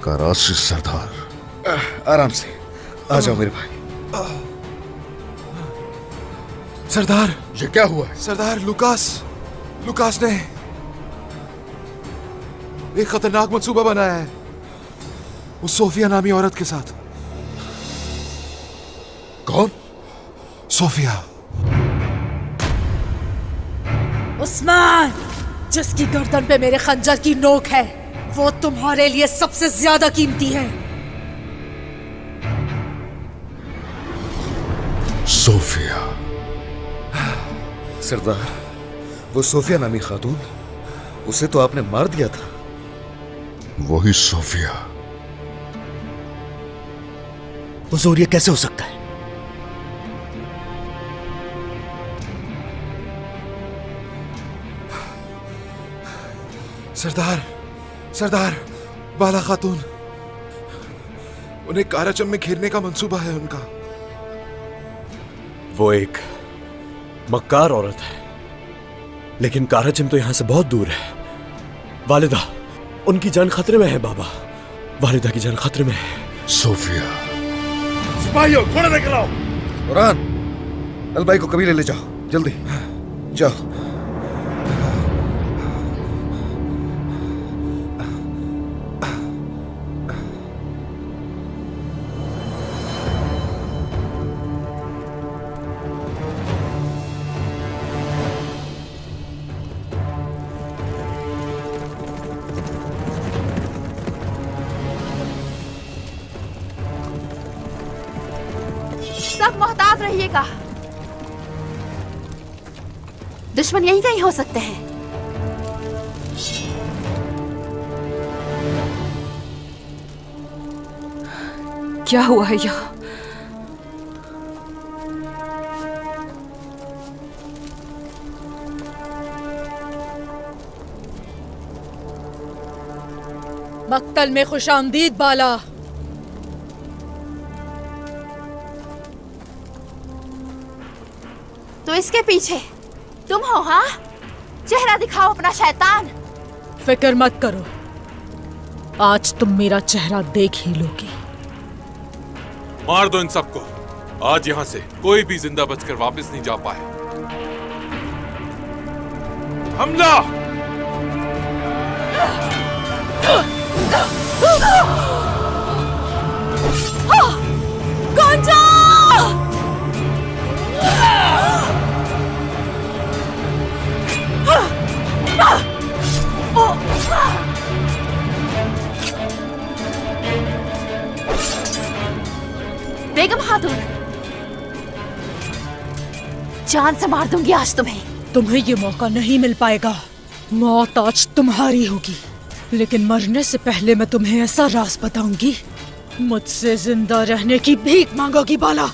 कराची सरदार, आराम से आ जाओ मेरे भाई। सरदार, ये क्या हुआ है? सरदार, लुकास ने एक खतरनाक मंसूबा बनाया है उस सोफिया नामी औरत के साथ। कौन? सोफिया। उस्मान, जिसकी गर्दन पे मेरे खंजर की नोक है, वो तुम्हारे लिए सबसे ज्यादा कीमती है। सोफिया। सरदार, वो सोफिया नामी खातून, उसे तो आपने मार दिया था। वही सोफिया। हुजूर, ये कैसे हो सकता है? सरदार, बाला खातून, उन्हें काराचम में घेरने का मंसूबा है उनका। वो एक मक्कार औरत है, लेकिन काराचिम तो यहां से बहुत दूर है। वालिदा, उनकी जान खतरे में है बाबा। वालिदा की जान खतरे में है। सोफिया। सिपाहियों, घोड़े लेकर आओ। कुरान, अलबाई को कबीले ले जाओ, जल्दी जाओ। सब मोहतात रहिएगा। दुश्मन यहीं कहीं हो सकते हैं। क्या हुआ है यहाँ? मक्तल में खुशामदीद बाला। तो इसके पीछे तुम हो? हाँ, चेहरा दिखाओ अपना शैतान। फिक्र मत करो, आज तुम मेरा चेहरा देख ही लोगे। मार दो इन सबको। आज यहां से कोई भी जिंदा बचकर वापस नहीं जा पाए। हमला! Ah! गोंजा! बेगम खातून, जान से मार दूंगी आज तुम्हें। तुम्हें ये मौका नहीं मिल पाएगा। मौत आज तुम्हारी होगी, लेकिन मरने से पहले मैं तुम्हें ऐसा राज बताऊंगी, मुझसे जिंदा रहने की भीख मांगोगी बाला।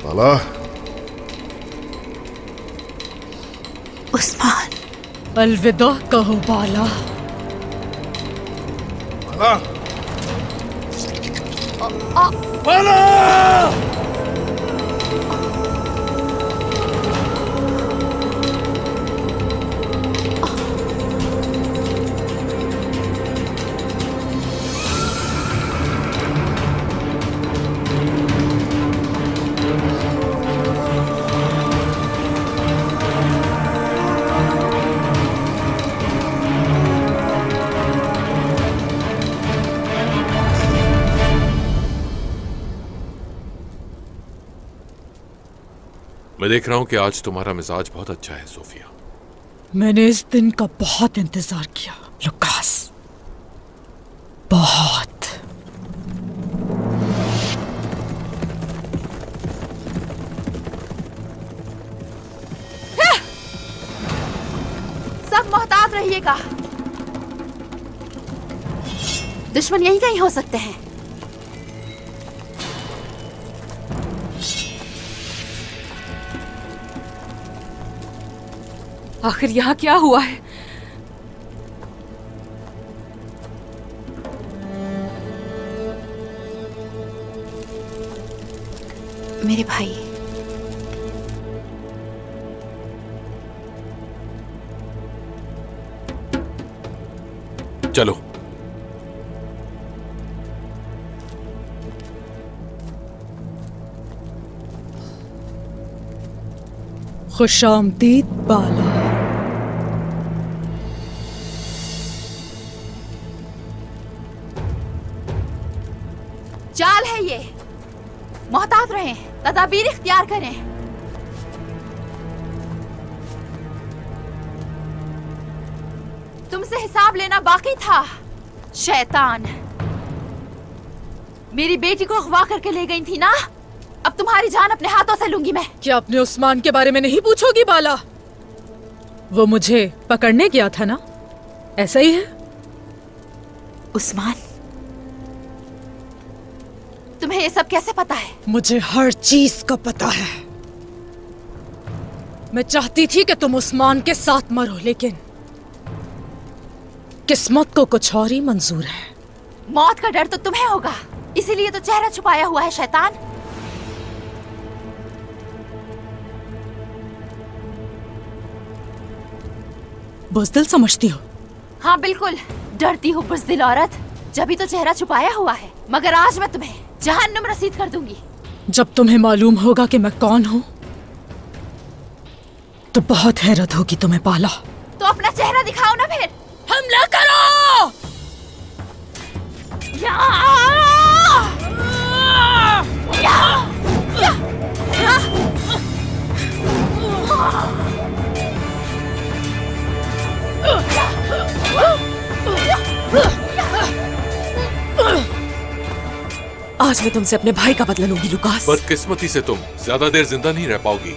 बाला, उस्मान, अलविदा कहो बाला। बाला, बाला! मैं देख रहा हूं कि आज तुम्हारा मिजाज बहुत अच्छा है सोफिया। मैंने इस दिन का बहुत इंतजार किया लुकास, बहुत। सब मोहतात रहिएगा, दुश्मन यहीं कहीं हो सकते हैं। आखिर यहाँ क्या हुआ है? मेरे भाई, चलो। खुशामदीद बाला। चाल है ये, मोहतात रहें, तदाबीर इख्तियार करें। तुमसे हिसाब लेना बाकी था, शैतान। मेरी बेटी को अगवा करके ले गई थी ना, अब तुम्हारी जान अपने हाथों से लूंगी मैं। क्या अपने उस्मान के बारे में नहीं पूछोगी बाला? वो मुझे पकड़ने गया था ना, ऐसा ही है? उस्मान, तुम्हें ये सब कैसे पता है? मुझे हर चीज का पता है। मैं चाहती थी कि तुम उस्मान के साथ मरो, लेकिन किस्मत को कुछ और ही मंजूर है। मौत का डर तो तुम्हें होगा, इसीलिए तो चेहरा छुपाया हुआ है शैतान। बुज़दिल समझती हो? हाँ बिल्कुल, डरती हूँ बुज़दिल औरत, जभी तो चेहरा छुपाया हुआ है। मगर आज मैं तुम्हें जहन्नुम रसीद कर दूंगी। जब तुम्हें मालूम होगा कि मैं कौन हूँ, तो बहुत हैरत होगी तुम्हें बाला। तो अपना चेहरा दिखाओ ना फिर। हमला करो! आज मैं तुमसे अपने भाई का बदला लूंगी लुकास। बदकिस्मती से तुम ज्यादा देर जिंदा नहीं रह पाओगी।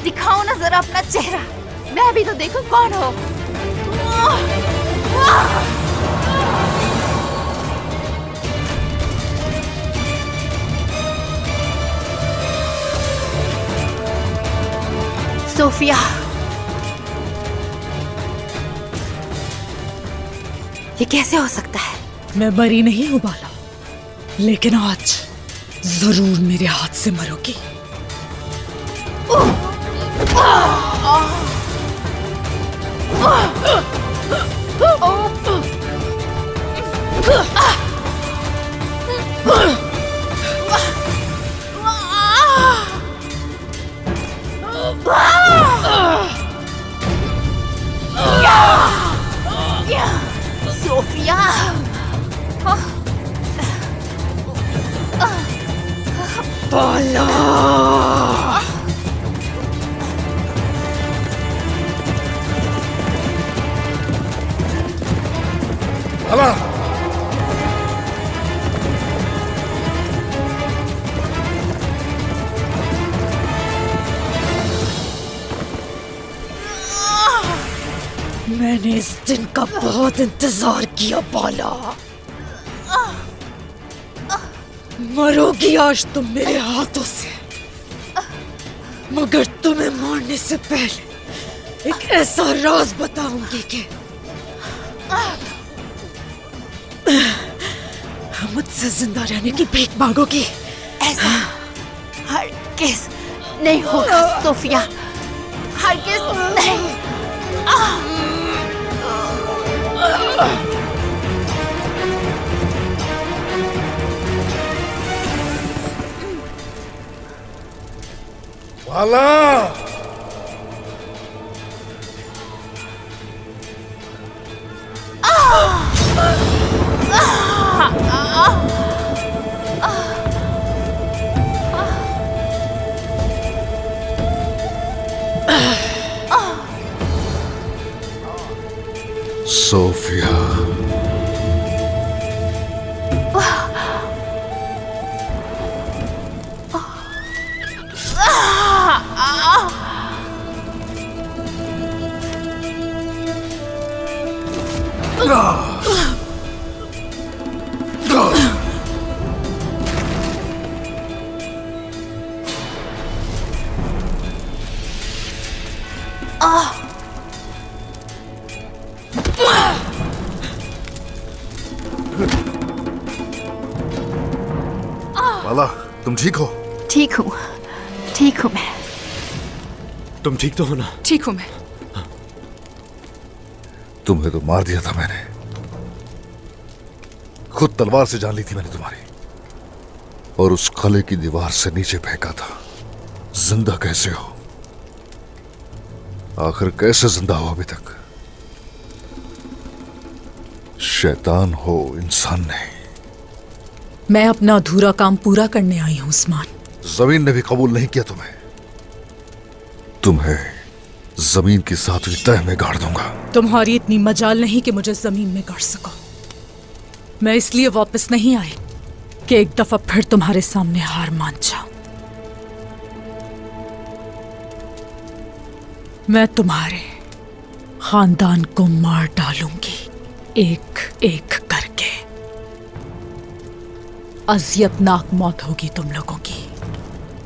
दिखाओ ना जरा अपना चेहरा, मैं भी तो देखूं कौन हो। सोफिया, ये कैसे हो सकता है? मैं मरी नहीं हूं बाला, लेकिन आज जरूर मेरे हाथ से मरोगी। सोफिया, बाला, बाला, मैंने इस दिन का बहुत इंतजार किया बाला। मरोगी आज तुम मेरे हाथों से, मगर तुम्हें मारने से पहले एक ऐसा राज बताऊंगी कि मुझसे जिंदा रहने की भीख मांगोगी। ऐसा हरगिज़ नहीं होगा सोफिया, हरगिज़ नहीं। बाला, सोफिया, बाला, तुम ठीक हो? ठीक हूँ, ठीक हूँ मैं। तुम ठीक तो हो ना? ठीक हूं मैं। तुम्हें तो मार दिया था मैंने, खुद तलवार से जान ली थी मैंने तुम्हारी, और उस कले की दीवार से नीचे फेंका था। जिंदा कैसे हो? आखिर कैसे जिंदा हो अभी तक? शैतान हो, इंसान नहीं। मैं अपना अधूरा काम पूरा करने आई हूं उस्मान। जमीन ने भी कबूल नहीं किया तुम्हें। तुम्हें जमीन की 7वीं तह में गाड़ दूंगा। तुम्हारी इतनी मजाल नहीं कि मुझे जमीन में गाड़ सको। मैं इसलिए वापस नहीं आई कि एक दफा फिर तुम्हारे सामने हार मान जाऊं। मैं तुम्हारे खानदान को मार डालूंगी, एक एक करके। अजियतनाक मौत होगी तुम लोगों की।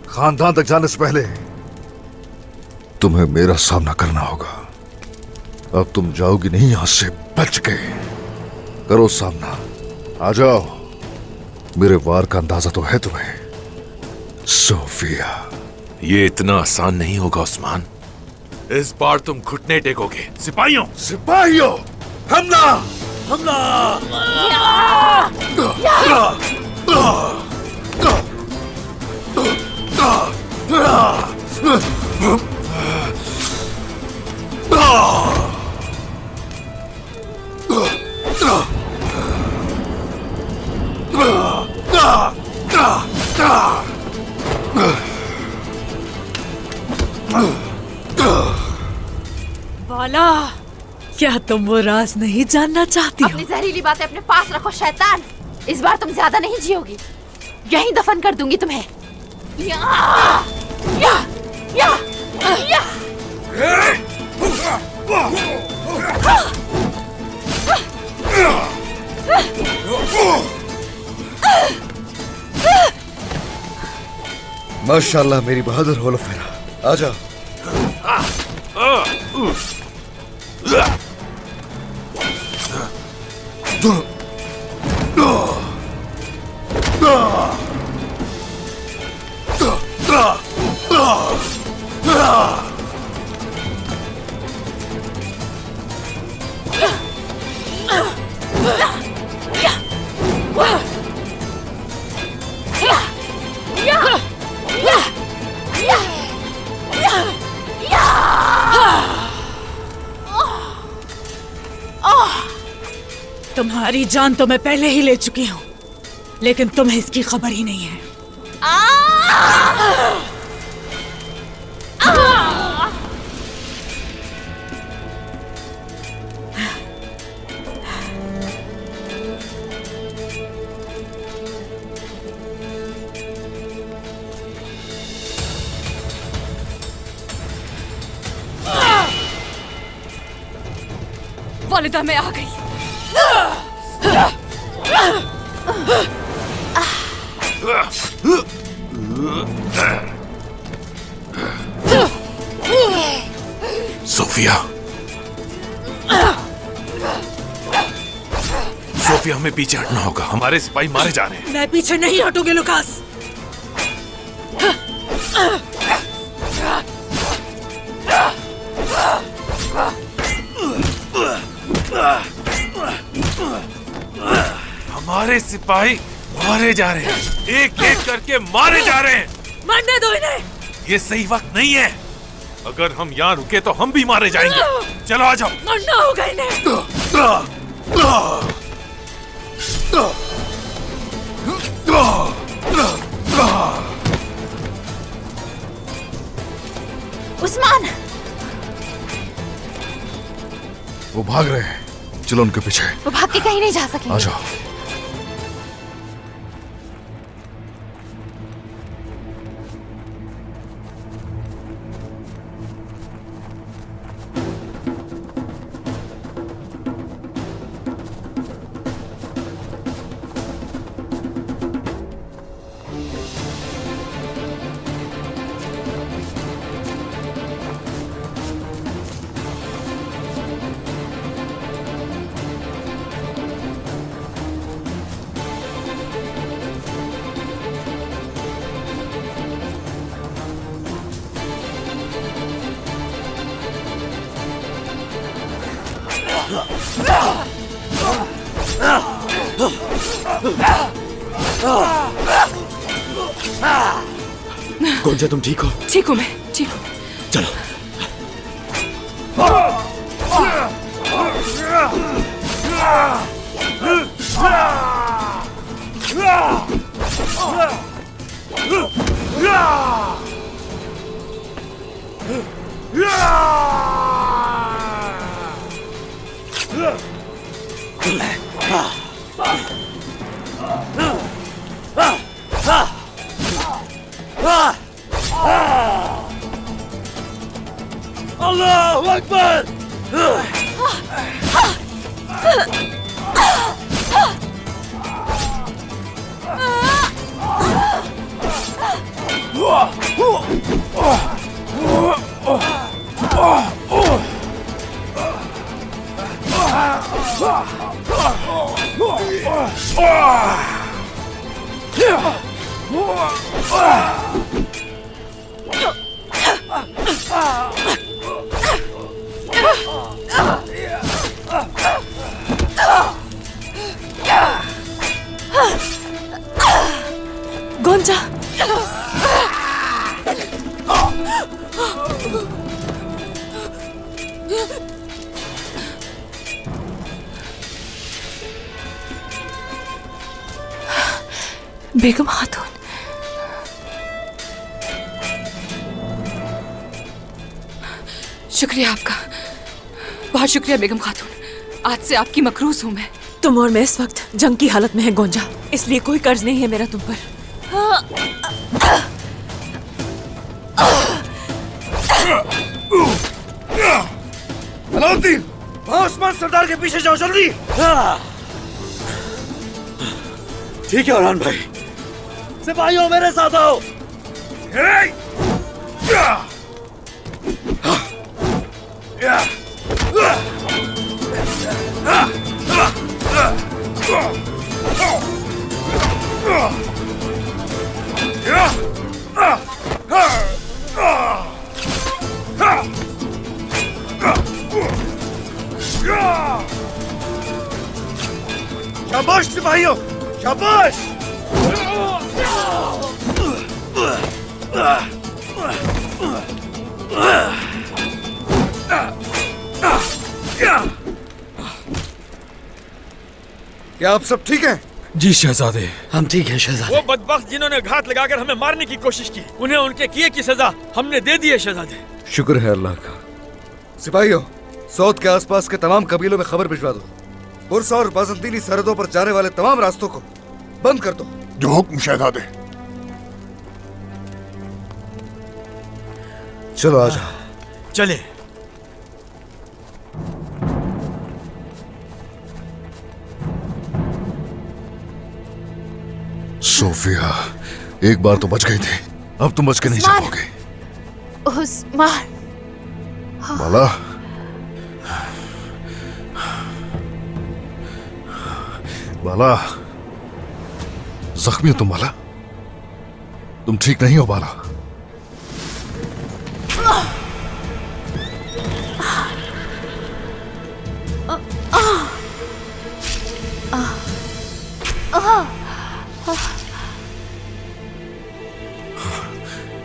खानदान तक जाने से पहले तुम्हें मेरा सामना करना होगा। अब तुम जाओगी नहीं यहां से, बच के करो सामना। आ जाओ, मेरे वार का अंदाजा तो है तुम्हें। सोफिया, ये इतना आसान नहीं होगा उस्मान। इस बार तुम घुटने टेकोगे। सिपाहियों, सिपाहियों, हमला! हमला। बाला, क्या तुम वो राज नहीं जानना चाहती हो? अपनी जहरीली बातें अपने पास रखो शैतान। इस बार तुम ज्यादा नहीं जियोगी, यहीं दफन कर दूंगी तुम्हें। या, या, या, या। माशाल्लाह मेरी बहादुर होलोफेरा, आजा। तुम्हारी जान तो मैं पहले ही ले चुकी हूँ, लेकिन तुम्हें इसकी खबर ही नहीं है। वालिदा मैं आ गई। सोफिया, सोफिया हमें पीछे हटना होगा, हमारे सिपाही मारे जा रहे हैं। मैं पीछे नहीं हटूंगी लुकास। हमारे सिपाही मारे जा रहे हैं, एक एक करके मारे जा रहे हैं। मरने दो इन्हें। ये सही वक्त नहीं है, अगर हम यहाँ रुके तो हम भी मारे जाएंगे। चलो आ जाओ। मरना होगा इन्हें। उस्मान, वो भाग रहे हैं, चलो उनके पीछे। वो भाग के कहीं नहीं जा सकेंगे। आ जाओ। गोंजा, तुम ठीक हो? ठीक हूँ मैं, ठीक हूँ। चलो। अल्लाहु अकबर। बेगम खातून, शुक्रिया आपका, बहुत शुक्रिया बेगम खातून। आज से आपकी मकरूज हूं मैं। तुम और मैं इस वक्त जंग की हालत में है गोंजा, इसलिए कोई कर्ज नहीं है मेरा तुम पर। अलाउद्दीन, वहां उस्मान सरदार के पीछे जाओ जल्दी। ठीक है औरान भाई। सिपाहियों मेरे साथ आओ। शाबाश सिपाहियों, शाबाश। क्या आप सब ठीक हैं? जी शहजादे, हम ठीक हैं शहजादे। वो बदबख्त जिन्होंने घात लगाकर हमें मारने की कोशिश की, उन्हें उनके किए की सजा हमने दे दी है शहजादे। शुक्र है अल्लाह का। सिपाहियों, सऊद के आसपास के तमाम कबीलों में खबर भिजवा दो। बुर्स और बाजंतीनी सरहदों पर जाने वाले तमाम रास्तों को बंद कर दो। जो हुक्म शहजादे। चलो आ जाओ। चले। सोफिया, एक बार तो बच गई थी, अब तुम बच के नहीं जाओगे। उस्मान, माला, बाला, जख्मी हो तुम बाला? तुम ठीक नहीं हो बाला?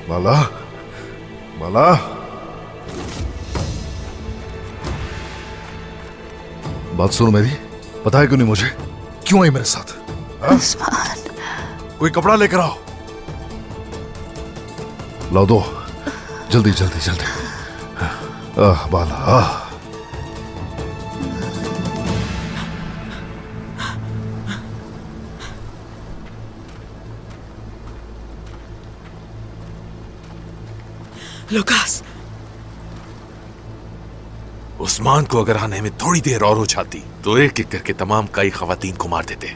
बाला, बाला, बात सुनो मेरी, पता है क्यों नहीं मुझे? क्यों आई मेरे साथ? उस्मान, कोई कपड़ा लेकर आओ। लाओ दो, जल्दी जल्दी जल्दी। बाला, लुकास, उस्मान को अगर आने में थोड़ी देर और हो जाती तो एक एक करके तमाम कई खवातीन को मार देते।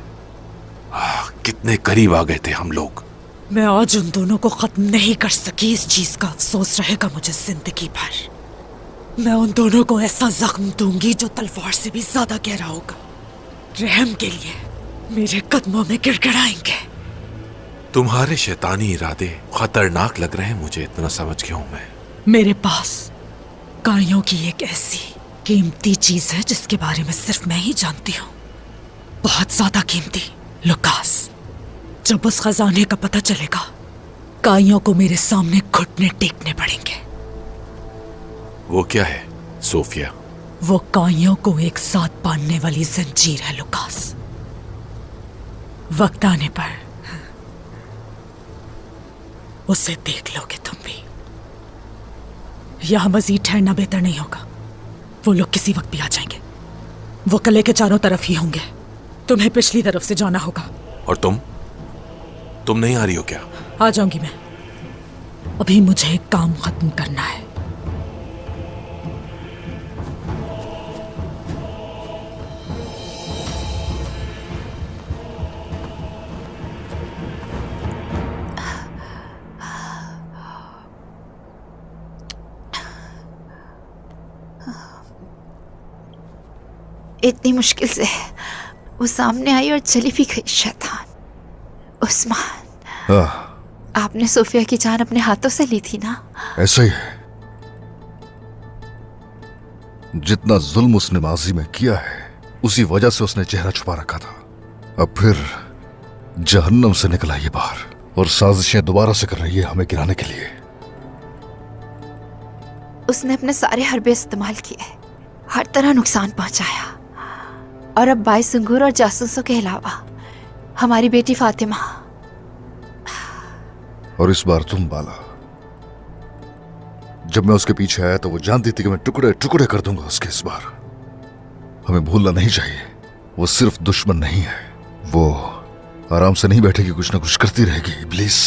कितने करीब आ गए थे हम लोग। मैं आज उन दोनों को खत्म नहीं कर सकी, इस चीज का अफसोस रहेगा मुझे जिंदगी भर। मैं उन दोनों को ऐसा जख्म दूंगी जो तलवार से भी ज्यादा गहरा होगा। रहम के लिए मेरे कदमों में गिड़गिड़ाएंगे। तुम्हारे शैतानी इरादे खतरनाक लग रहे हैं मुझे, इतना समझ गया हूं मैं। मेरे पास काइयों की एक ऐसी कीमती चीज है जिसके बारे में सिर्फ मैं ही जानती हूँ, बहुत ज्यादा कीमती। लुकास, जब उस खजाने का पता चलेगा, काइयों को मेरे सामने घुटने टेकने पड़ेंगे। वो क्या है सोफिया? वो काइयों को एक साथ बांधने वाली जंजीर है लुकास। वक्त आने पर उसे देख लोगे तुम भी। यहां मजीद ठहरना बेहतर नहीं होगा, वो लोग किसी वक्त भी आ जाएंगे। वो किले के चारों तरफ ही होंगे, तुम्हें पिछली तरफ से जाना होगा। और तुम नहीं आ रही हो क्या? आ जाऊंगी मैं, अभी मुझे एक काम खत्म करना है। इतनी मुश्किल से वो सामने आई और चली भी गई शैतान। उस्मान, आपने सोफिया की जान अपने हाथों से ली थी ना? ऐसा ही है। जितना जुल्म उसने माजी में किया है, उसी वजह से उसने चेहरा छुपा रखा था। अब फिर जहन्नम से निकला ये बाहर और साजिशें दोबारा से कर रही है हमें गिराने के लिए। उसने अपने सारे हरबे इस्तेमाल किए, हर तरह नुकसान पहुंचाया, और अब बाई संगूर और जासूसों के अलावा हमारी बेटी फातिमा और इस बार तुम बाला। जब मैं उसके पीछे आया तो वो जानती थी कि मैं टुकड़े टुकड़े कर दूंगा उसके। इस बार हमें भूलना नहीं चाहिए, वो सिर्फ दुश्मन नहीं है, वो आराम से नहीं बैठेगी, कुछ ना कुछ करती रहेगी। इब्लीस।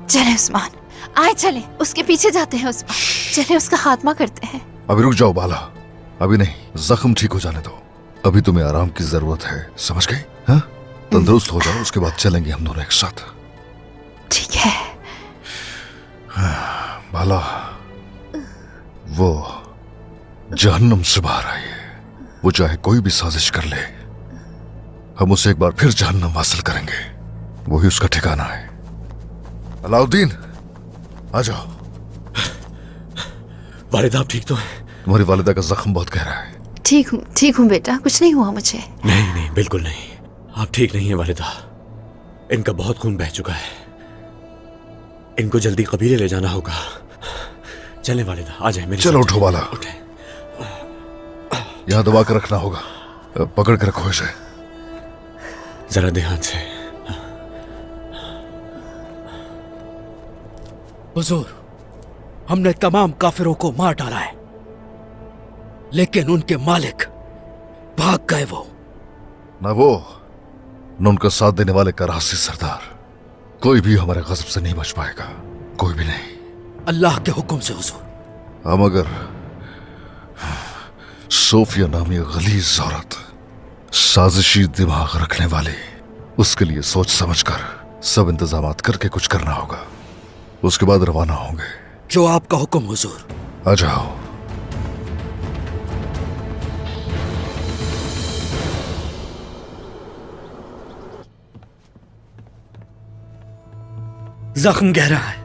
चले उस्मान, आए चले, उसके पीछे जाते हैं उस्मान, चले उसका खात्मा करते हैं। अभी रुक जाओ बाला, अभी नहीं, जख्म ठीक हो जाने दो। अभी तुम्हें आराम की जरूरत है, समझ गई? हाँ, तंदुरुस्त हो जाओ, उसके बाद चलेंगे हम दोनों एक साथ। ठीक है। बाला, वो जहन्नुम से बाहर आई है, वो चाहे कोई भी साजिश कर ले, हम उसे एक बार फिर जहन्नम हासिल करेंगे। वही उसका ठिकाना है। अलाउद्दीन, आ जाओ। वालिदा आप ठीक तो हैं? तुम्हारी वालिदा का जख्म बहुत गहरा है। ठीक हूँ बेटा, कुछ नहीं हुआ मुझे। नहीं नहीं, बिल्कुल नहीं, आप ठीक नहीं है वालिदा। इनका बहुत खून बह चुका है, इनको जल्दी कबीले ले जाना होगा। चलें वालिदा, आ जाए मेरे। चलो उठो बाला, यहाँ दबा कर रखना होगा, पकड़ कर रखो इसे जरा ध्यान से। हुजूर, हमने तमाम काफिरों को मार डाला है, लेकिन उनके मालिक भाग गए। वो न उनका साथ देने वाले करासी सरदार, कोई भी हमारे गजब से नहीं बच पाएगा, कोई भी नहीं। अल्लाह के हुक्म से हुजूर। हम अगर सोफिया नामी गलीज औरत, साजिशी दिमाग रखने वाली, उसके लिए सोच समझकर सब इंतजामात करके कुछ करना होगा, उसके बाद रवाना होंगे। जो आपका हुक्म हुजूर। आ जाओ। जख्म गहरा है,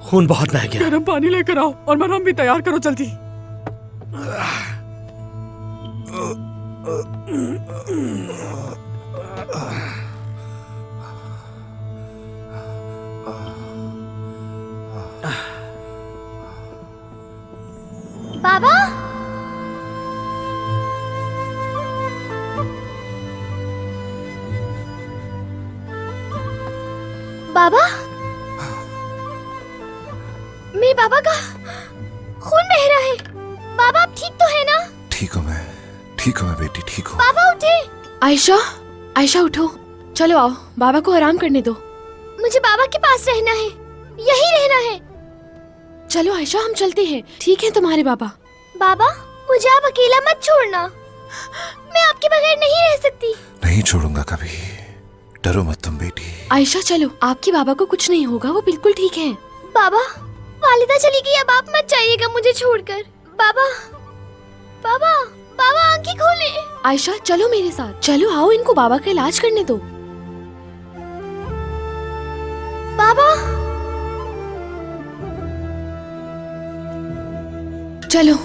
खून बहुत बह गया। गर्म पानी लेकर आओ और मरहम भी तैयार करो जल्दी। बाबा, बाबा, मेरे बाबा का खून बह रहा है। बाबा आप ठीक तो है ना? ठीक हूँ मैं बेटी, ठीक हूँ। बाबा उठे। आयशा उठो, चलो आओ, बाबा को आराम करने दो। मुझे बाबा के पास रहना है, यही रहना है। चलो आयशा, हम चलते हैं। ठीक है तुम्हारे बाबा। बाबा, मुझे आप अकेला मत छोड़ना, मैं आपके बगैर नहीं रह सकती। नहीं छोड़ूंगा कभी, डरो मत तुम बेटी। आयशा चलो, आपके बाबा को कुछ नहीं होगा, वो बिल्कुल ठीक है। बाबा, वालिदा चली गई, अब आप मत जाइएगा मुझे छोड़कर। बाबा, बाबा, बाबा आंखें खोले। आयशा चलो मेरे साथ, चलो आओ, इनको बाबा का इलाज करने दो। बाबा, चलो।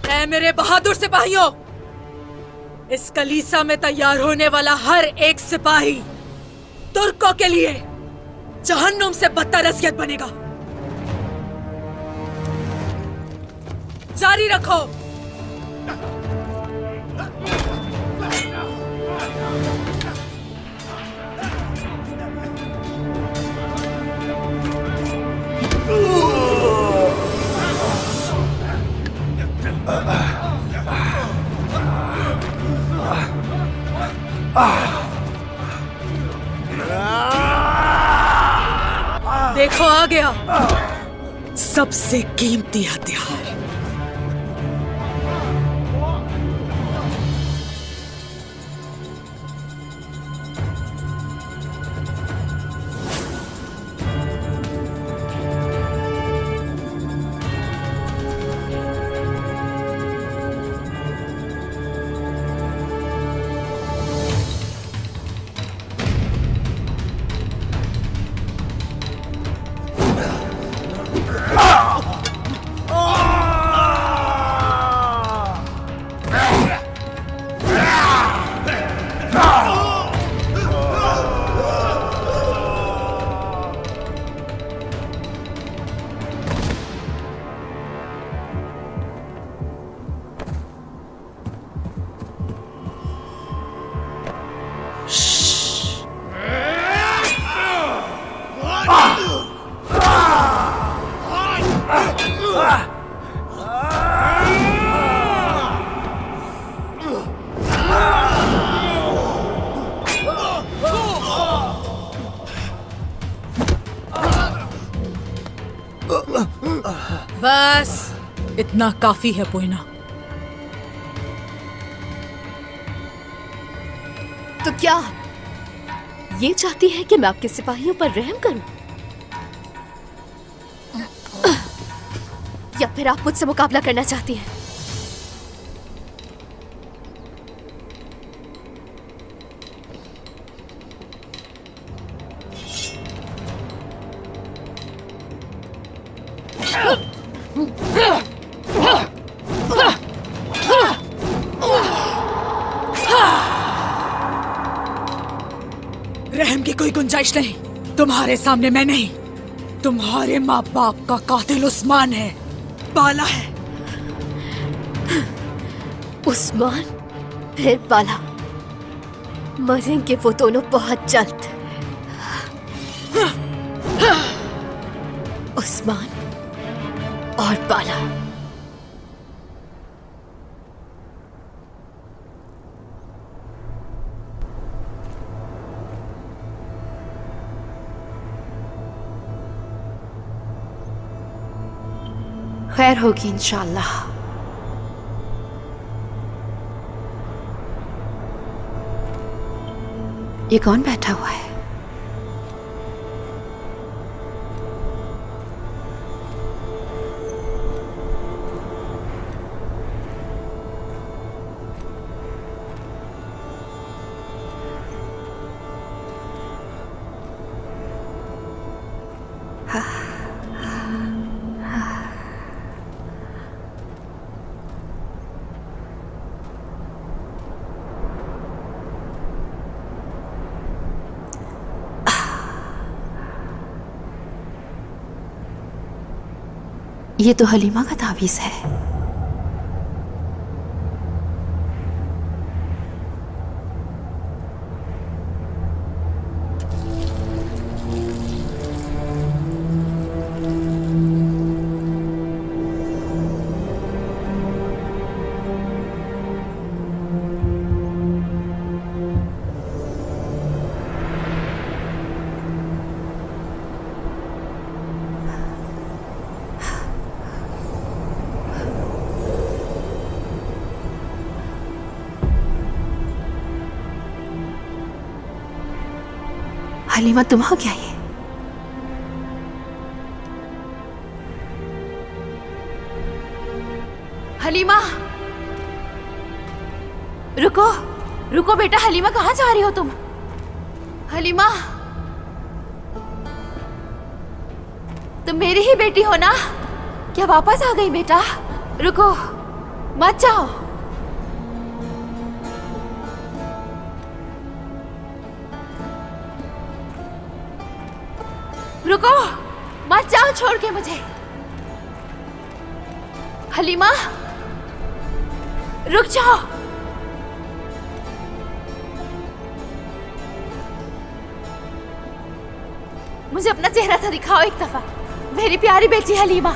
ऐ मेरे बहादुर सिपाहियों, इस कलीसा में तैयार होने वाला हर एक सिपाही तुर्कों के लिए जहन्नुम से बदतर अज़ियत बनेगा। जारी रखो। देखो आ गया सबसे कीमती हथियार। बस इतना काफी है पोइना। तो क्या ये चाहती है कि मैं आपके सिपाहियों पर रहम करूं? या फिर आप मुझसे मुकाबला करना चाहती हैं? रहम की कोई गुंजाइश नहीं। तुम्हारे सामने मैं नहीं, तुम्हारे माँ बाप का कातिल उस्मान है, बाला है। उस्मान फिर बाला, मरेंगे वो दोनों बहुत जल्द। उस्मान और बाला। खैर होगी इंशाल्लाह। ये कौन बैठा हुआ है? ये तो हलीमा का तावीज़ है। हलीमा तुम हो क्या? ये हलीमा, रुको रुको बेटा। हलीमा कहाँ जा रही हो तुम? हलीमा, तुम मेरी ही बेटी हो ना? क्या वापस आ गई बेटा? रुको, मत जाओ। रुको, मत जाओ छोड़ के मुझे। हलीमा, रुक जाओ। मुझे अपना चेहरा तो दिखाओ एक दफा, मेरी प्यारी बेटी हलीमा।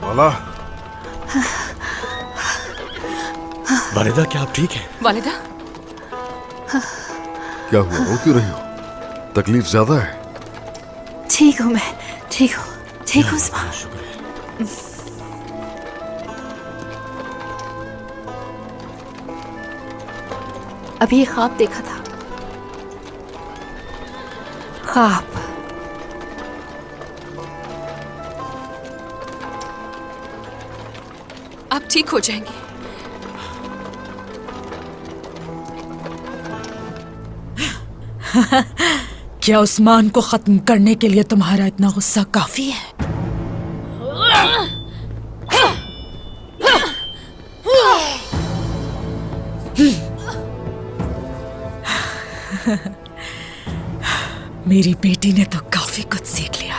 वाला, वालिदा क्या आप ठीक हैं? वालिदा, क्या हुआ? रो क्यों रही हो? तकलीफ ज्यादा है? ठीक हूँ मैं, ठीक हूँ, ठीक हूँ उस्मान। अभी ये ख्वाब देखा था। ख्वाब। आप ठीक हो जाएंगे। क्या उस्मान को खत्म करने के लिए तुम्हारा इतना गुस्सा काफी है? मेरी बेटी ने तो काफी कुछ सीख लिया।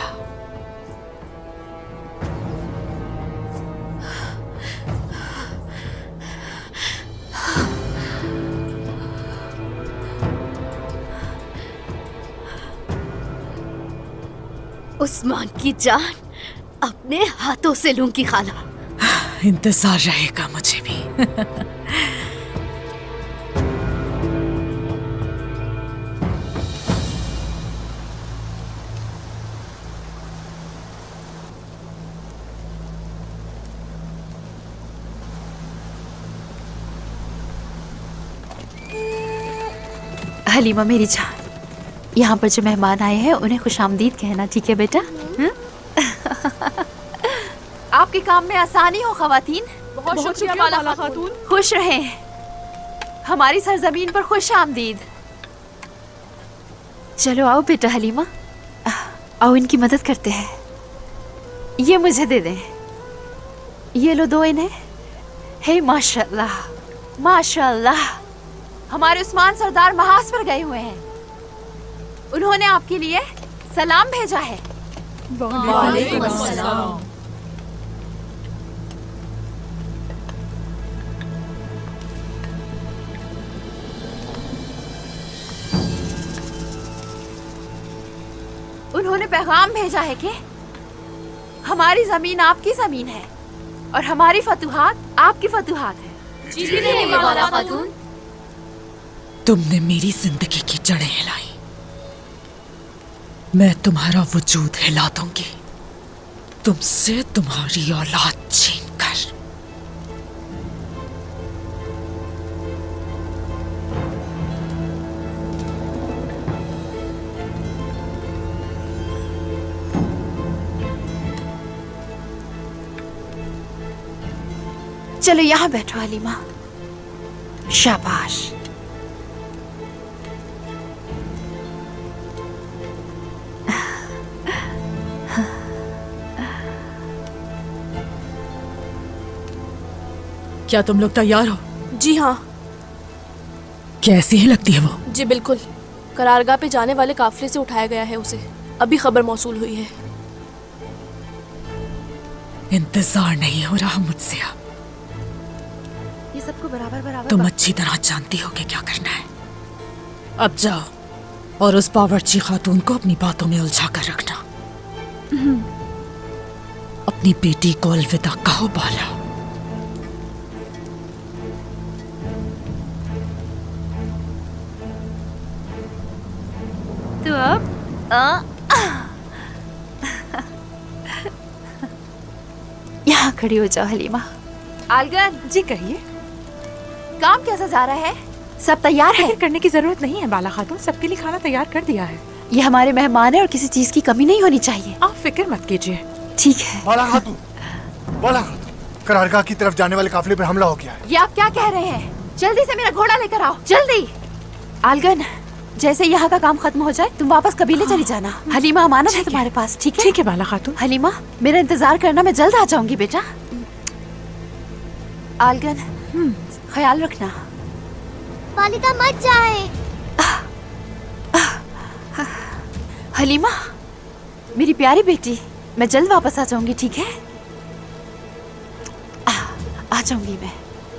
उस्मान की जान अपने हाथों से लूंगी खाला। इंतजार रहेगा मुझे भी। हलीमा मेरी जान, यहाँ पर जो मेहमान आए हैं उन्हें खुशामदीद कहना, ठीक है बेटा? आपके काम में आसानी हो ख़वातीन। बहुत शुक्रिया बाला खातून। खुश रहें, हमारी सरजमीन पर खुश आमदीद। चलो आओ बेटा हलीमा, आओ इनकी मदद करते हैं। ये मुझे दे दें, ये लो दो इन्हें। हे माशाल्लाह माशाल्लाह, हमारे उस्मान सरदार महाज पर गए हुए हैं, उन्होंने आपके लिए सलाम भेजा है। वालेकुम अस्सलाम। उन्होंने पैगाम भेजा है कि हमारी जमीन आपकी जमीन है और हमारी फतूहात आपकी फतूहात है। तुमने मेरी जिंदगी की जड़ें हिलाई, मैं तुम्हारा वजूद हिला दूंगी, तुमसे तुम्हारी औलाद छीन कर। चलो यहाँ बैठो हलीमा, शाबाश। क्या तुम लोग तैयार हो? जी हाँ। कैसी ही लगती है वो? जी बिल्कुल, करारगाह पे जाने वाले काफिले से उठाया गया है उसे, अभी खबर मौसूल हुई है। इंतजार नहीं हो रहा मुझसे अब। ये सबको बराबर बराबर तुम अच्छी तरह जानती हो कि क्या करना है। अब जाओ और उस बावर्ची खातून को अपनी बातों में उलझा कर रखना। अपनी बेटी को अलविदा कहो बाला। तो अब यहाँ खड़ी हो जाओ हलीमा। आलगन जी कहिए, काम कैसा जा रहा है? सब तैयार है? फिक्र करने की जरूरत नहीं है बाला खातून, सबके लिए खाना तैयार कर दिया है। ये हमारे मेहमान है और किसी चीज की कमी नहीं होनी चाहिए। आप फिक्र मत कीजिए। ठीक है। बाला खातून, करारगाह की तरफ जाने वाले काफिले पर हमला हो गया है। ये आप क्या कह रहे हैं? जल्दी से मेरा घोड़ा लेकर आओ, जल्दी। आलगन, जैसे यहाँ का काम खत्म हो जाए तुम वापस कबीले चली जाना। हलीमा अमानत है तुम्हारे पास, ठीक है? ठीक है बाला खातून। हलीमा मेरा इंतजार करना, मैं जल्द आ जाऊंगी बेटा। आलगन ख्याल रखना। वालिदा मत जाए। हलीमा मेरी प्यारी बेटी, मैं जल्द वापस आ जाऊंगी, ठीक है? आ जाऊंगी मैं।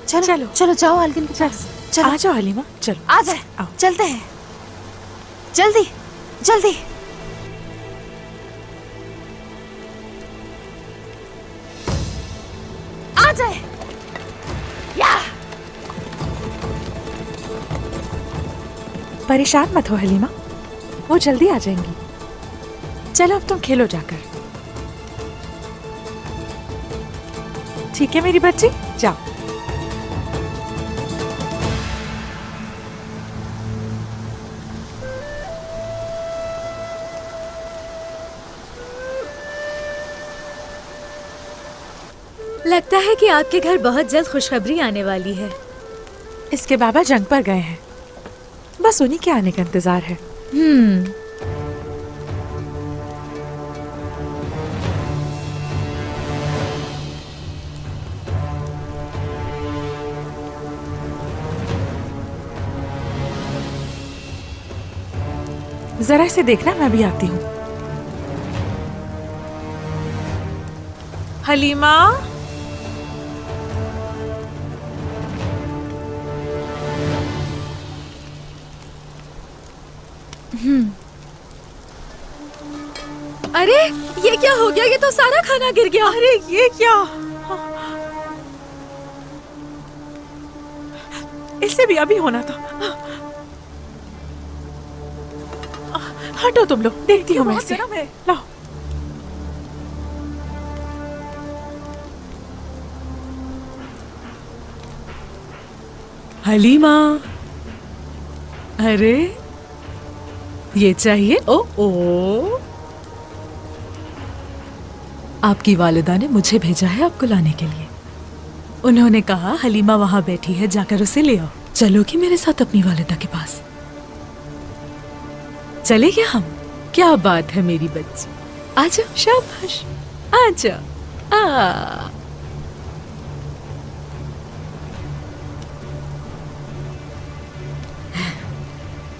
चलो चलो चलो जाओ आलगन के पास। चलो आ जाओ हलीमा, चलो आ जाए, चलते हैं जल्दी जल्दी। आ जाए। या परेशान मत हो हलीमा, वो जल्दी आ जाएंगी। चलो अब तुम खेलो जाकर। ठीक है मेरी बच्ची, जाओ। लगता है कि आपके घर बहुत जल्द खुशखबरी आने वाली है। इसके बाबा जंग पर गए हैं, बस उन्हीं के आने का इंतजार है। जरा इसे देखना, मैं भी आती हूँ। हलीमा, अरे ये क्या हो गया? ये तो सारा खाना गिर गया। अरे ये क्या? इससे भी अभी होना था। हटो तुम लोग, देखती हूँ मैं इसे। लाओ। हलीमा, अरे ये चाहिए। ओ ओ, आपकी वालिदा ने मुझे भेजा है आपको लाने के लिए। उन्होंने कहा हलीमा वहां बैठी है, जाकर उसे ले आओ। चलोगी मेरे साथ अपनी वालिदा के पास? चले क्या हम? क्या बात है मेरी बच्ची, आजा, शाबाश, आजा।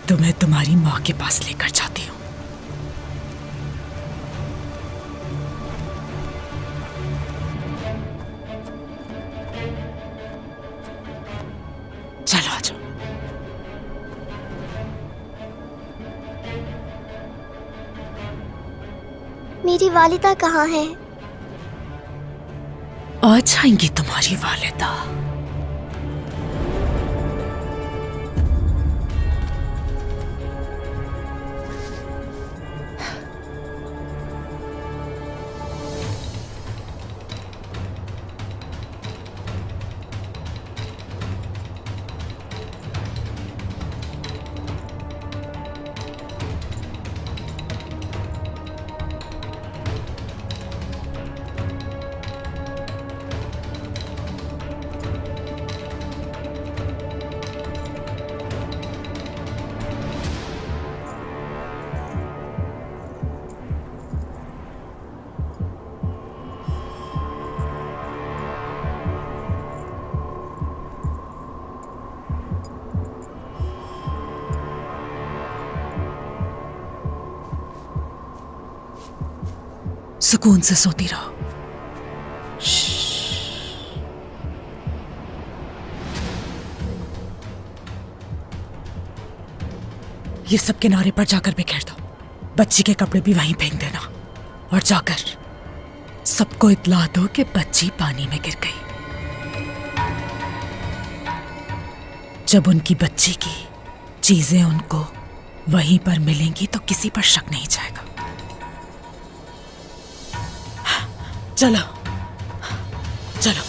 तुम्हें तुम्हारी माँ के पास लेकर जाती हूँ। चलो आ जाओ। मेरी वालिदा कहाँ है? आ जाएंगी तुम्हारी वालिदा। सुकून से सोती रहो। ये सब किनारे पर जाकर बिखेर दो। बच्ची के कपड़े भी वहीं फेंक देना और जाकर सबको इत्तला दो कि बच्ची पानी में गिर गई। जब उनकी बच्ची की चीजें उनको वहीं पर मिलेंगी तो किसी पर शक नहीं जाएगा। चलो चलो।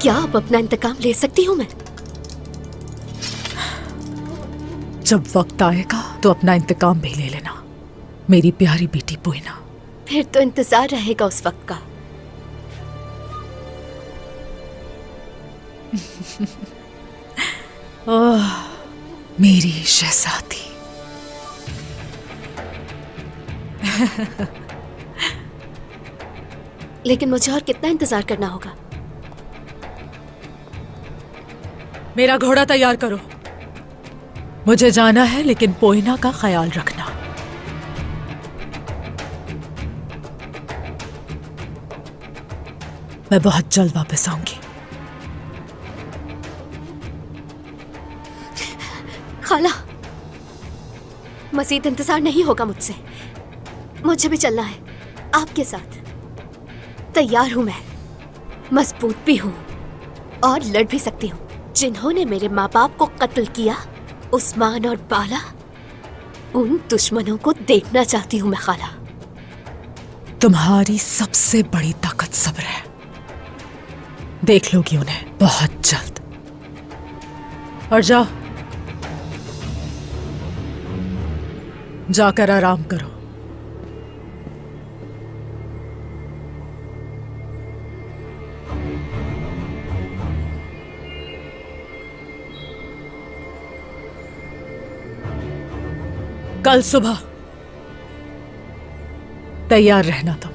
क्या अब अपना इंतकाम ले सकती हूँ मैं? जब वक्त आएगा तो अपना इंतकाम भी ले लेना मेरी प्यारी बेटी पोइना। फिर तो इंतजार रहेगा उस वक्त का। ओह मेरी शहजादी। लेकिन मुझे और कितना इंतजार करना होगा? मेरा घोड़ा तैयार करो, मुझे जाना है, लेकिन पोइना का ख्याल रखना। मैं बहुत जल्द वापस आऊंगी। खाला, मजीद इंतजार नहीं होगा मुझसे। मुझे भी चलना है आपके साथ। तैयार हूं मैं, मजबूत भी हूं और लड़ भी सकती हूं। जिन्होंने मेरे माँ बाप को कत्ल किया, उस्मान और बाला, उन दुश्मनों को देखना चाहती हूँ मैं खाला। तुम्हारी सबसे बड़ी ताकत सब्र है, देख लोगी उन्हें बहुत जल्द। और जाओ, जाकर आराम करो। कल सुबह तैयार रहना तुम।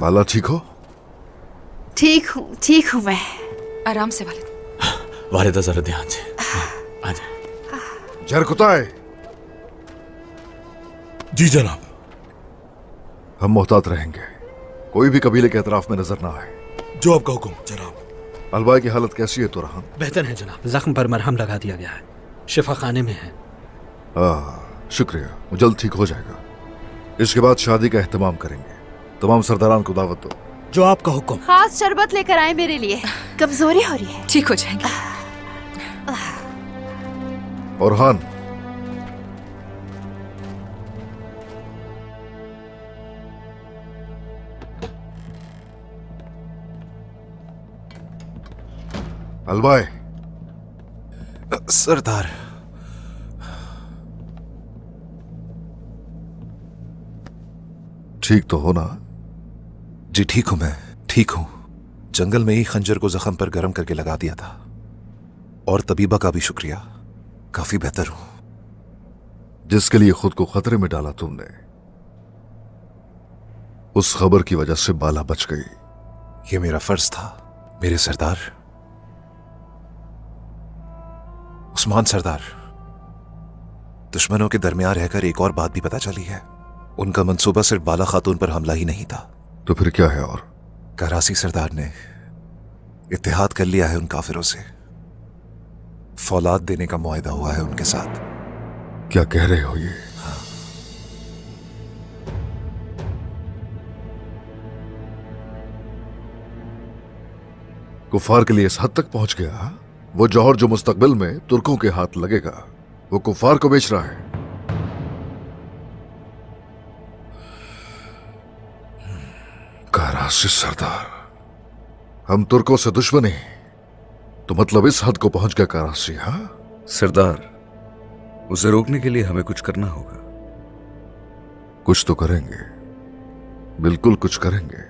बाला ठीक हो? ठीक हूँ मैं। आराम से वालिद। वालिदा जरा ध्यान से। आ जाए। जरकुताए। जी जनाब। हम मोहतात रहेंगे, कोई भी कबीले के अतराफ में नजर ना आए। जो आपका हुक्म जनाब। अलबाई की हालत कैसी है तुरहान? बेहतर है जनाब, जख्म पर मरहम लगा दिया गया है, शिफा खाने में है। शुक्रिया, वो जल्द ठीक हो जाएगा। इसके बाद शादी का एहतमाम करेंगे। तमाम सरदारान को दावत दो। जो आपका हुक्म। खास शरबत लेकर आए मेरे लिए, कमजोरी हो रही है। ठीक हो जाएंगे। औरहान, अलबाई। सरदार, ठीक तो हो ना? जी ठीक हूं, मैं ठीक हूं। जंगल में ही खंजर को जख्म पर गर्म करके लगा दिया था, और तबीबा का भी शुक्रिया, काफी बेहतर हूं। जिसके लिए खुद को खतरे में डाला तुमने, उस खबर की वजह से बाला बच गई। यह मेरा फर्ज था मेरे सरदार। उस्मान सरदार, दुश्मनों के दरमियान रहकर एक और बात भी पता चली है। उनका मंसूबा सिर्फ बाला खातून पर हमला ही नहीं था। तो फिर क्या है? और करासी सरदार ने इत्तेहाद कर लिया है उन काफिरों से। फौलाद देने का मुआहदा हुआ है उनके साथ। क्या कह रहे हो ये? कुफार के लिए इस हद तक पहुंच गया? वो जौहर जो मुस्तकबिल में तुर्कों के हाथ लगेगा, वो कुफार को बेच रहा है। करासी सरदार, हम तुर्कों से दुश्मनी, तो मतलब इस हद को पहुंच गया करासी? हाँ सरदार, उसे रोकने के लिए हमें कुछ करना होगा। कुछ तो करेंगे, बिल्कुल कुछ करेंगे।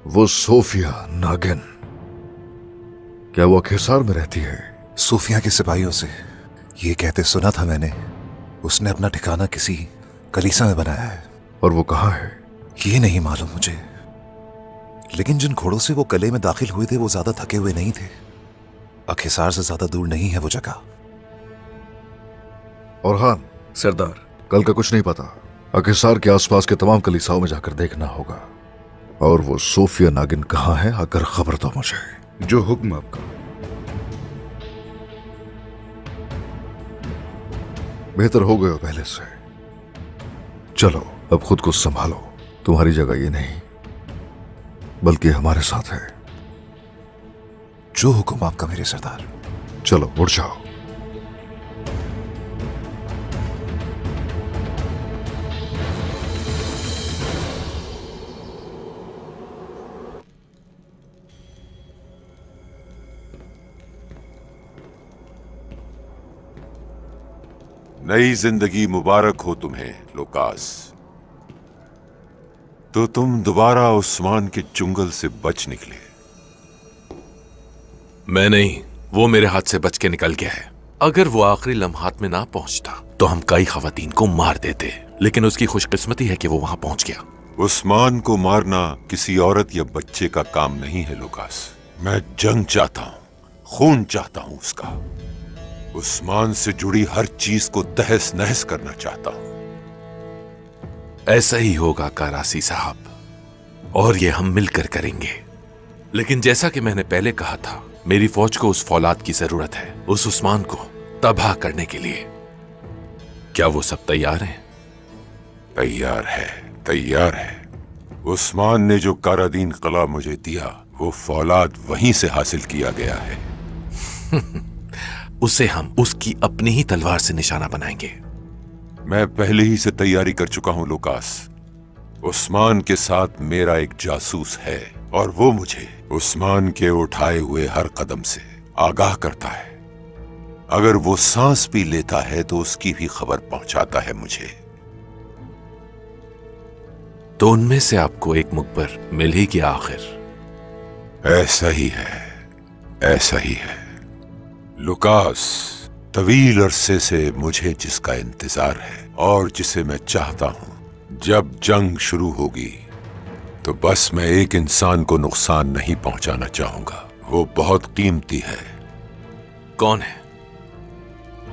वो सोफिया नागिन, क्या वो अखिसार में रहती है? सूफिया के सिपाहियों से ये कहते सुना था मैंने, उसने अपना ठिकाना किसी कलीसा में बनाया है। और वो कहाँ है? ये नहीं मालूम मुझे, लेकिन जिन घोड़ों से वो कले में दाखिल हुए थे वो ज्यादा थके हुए नहीं थे। अखिसार से ज्यादा दूर नहीं है वो जगह। और हान सरदार, कल का कुछ नहीं पता। अखिसार के आसपास के तमाम कलीसाओं में जाकर देखना होगा। और वो सोफिया नागिन कहाँ है, आकर खबर दो मुझे। जो हुक्म आपका। बेहतर हो गए हो पहले से। चलो अब खुद को संभालो, तुम्हारी जगह ये नहीं बल्कि हमारे साथ है। जो हुक्म आपका मेरे सरदार। चलो उठ जाओ। नई जिंदगी मुबारक हो तुम्हें लुकास। तो तुम दोबारा उस्मान के चुंगल से बच निकले। मैं नहीं, वो मेरे हाथ से बच के निकल गया है। अगर वो आखिरी लम्हात में ना पहुंचता तो हम कई खवातीन को मार देते, लेकिन उसकी खुशकिस्मती है कि वो वहां पहुंच गया। उस्मान को मारना किसी औरत या बच्चे का काम नहीं है लुकास। मैं जंग चाहता हूं, खून चाहता हूं उसका। उस्मान से जुड़ी हर चीज को तहस नहस करना चाहता हूं। ऐसा ही होगा करासी साहब, और ये हम मिलकर करेंगे। लेकिन जैसा कि मैंने पहले कहा था, मेरी फौज को उस फौलाद की जरूरत है, उस उस्मान को तबाह करने के लिए। क्या वो सब तैयार हैं? तैयार है, तैयार है। उस्मान ने जो कारादीन किला मुझे दिया, वो फौलाद वहीं से हासिल किया गया है। उसे हम उसकी अपनी ही तलवार से निशाना बनाएंगे। मैं पहले ही से तैयारी कर चुका हूं लुकास। उस्मान के साथ मेरा एक जासूस है, और वो मुझे उस्मान के उठाए हुए हर कदम से आगाह करता है। अगर वो सांस भी लेता है तो उसकी भी खबर पहुंचाता है मुझे। तो उनमें से आपको एक मुखबर मिल ही गया आखिर। ऐसा ही है, ऐसा ही है लुकास। तवील अरसे से मुझे जिसका इंतजार है और जिसे मैं चाहता हूं, जब जंग शुरू होगी तो बस मैं एक इंसान को नुकसान नहीं पहुंचाना चाहूंगा। वो बहुत कीमती है। कौन है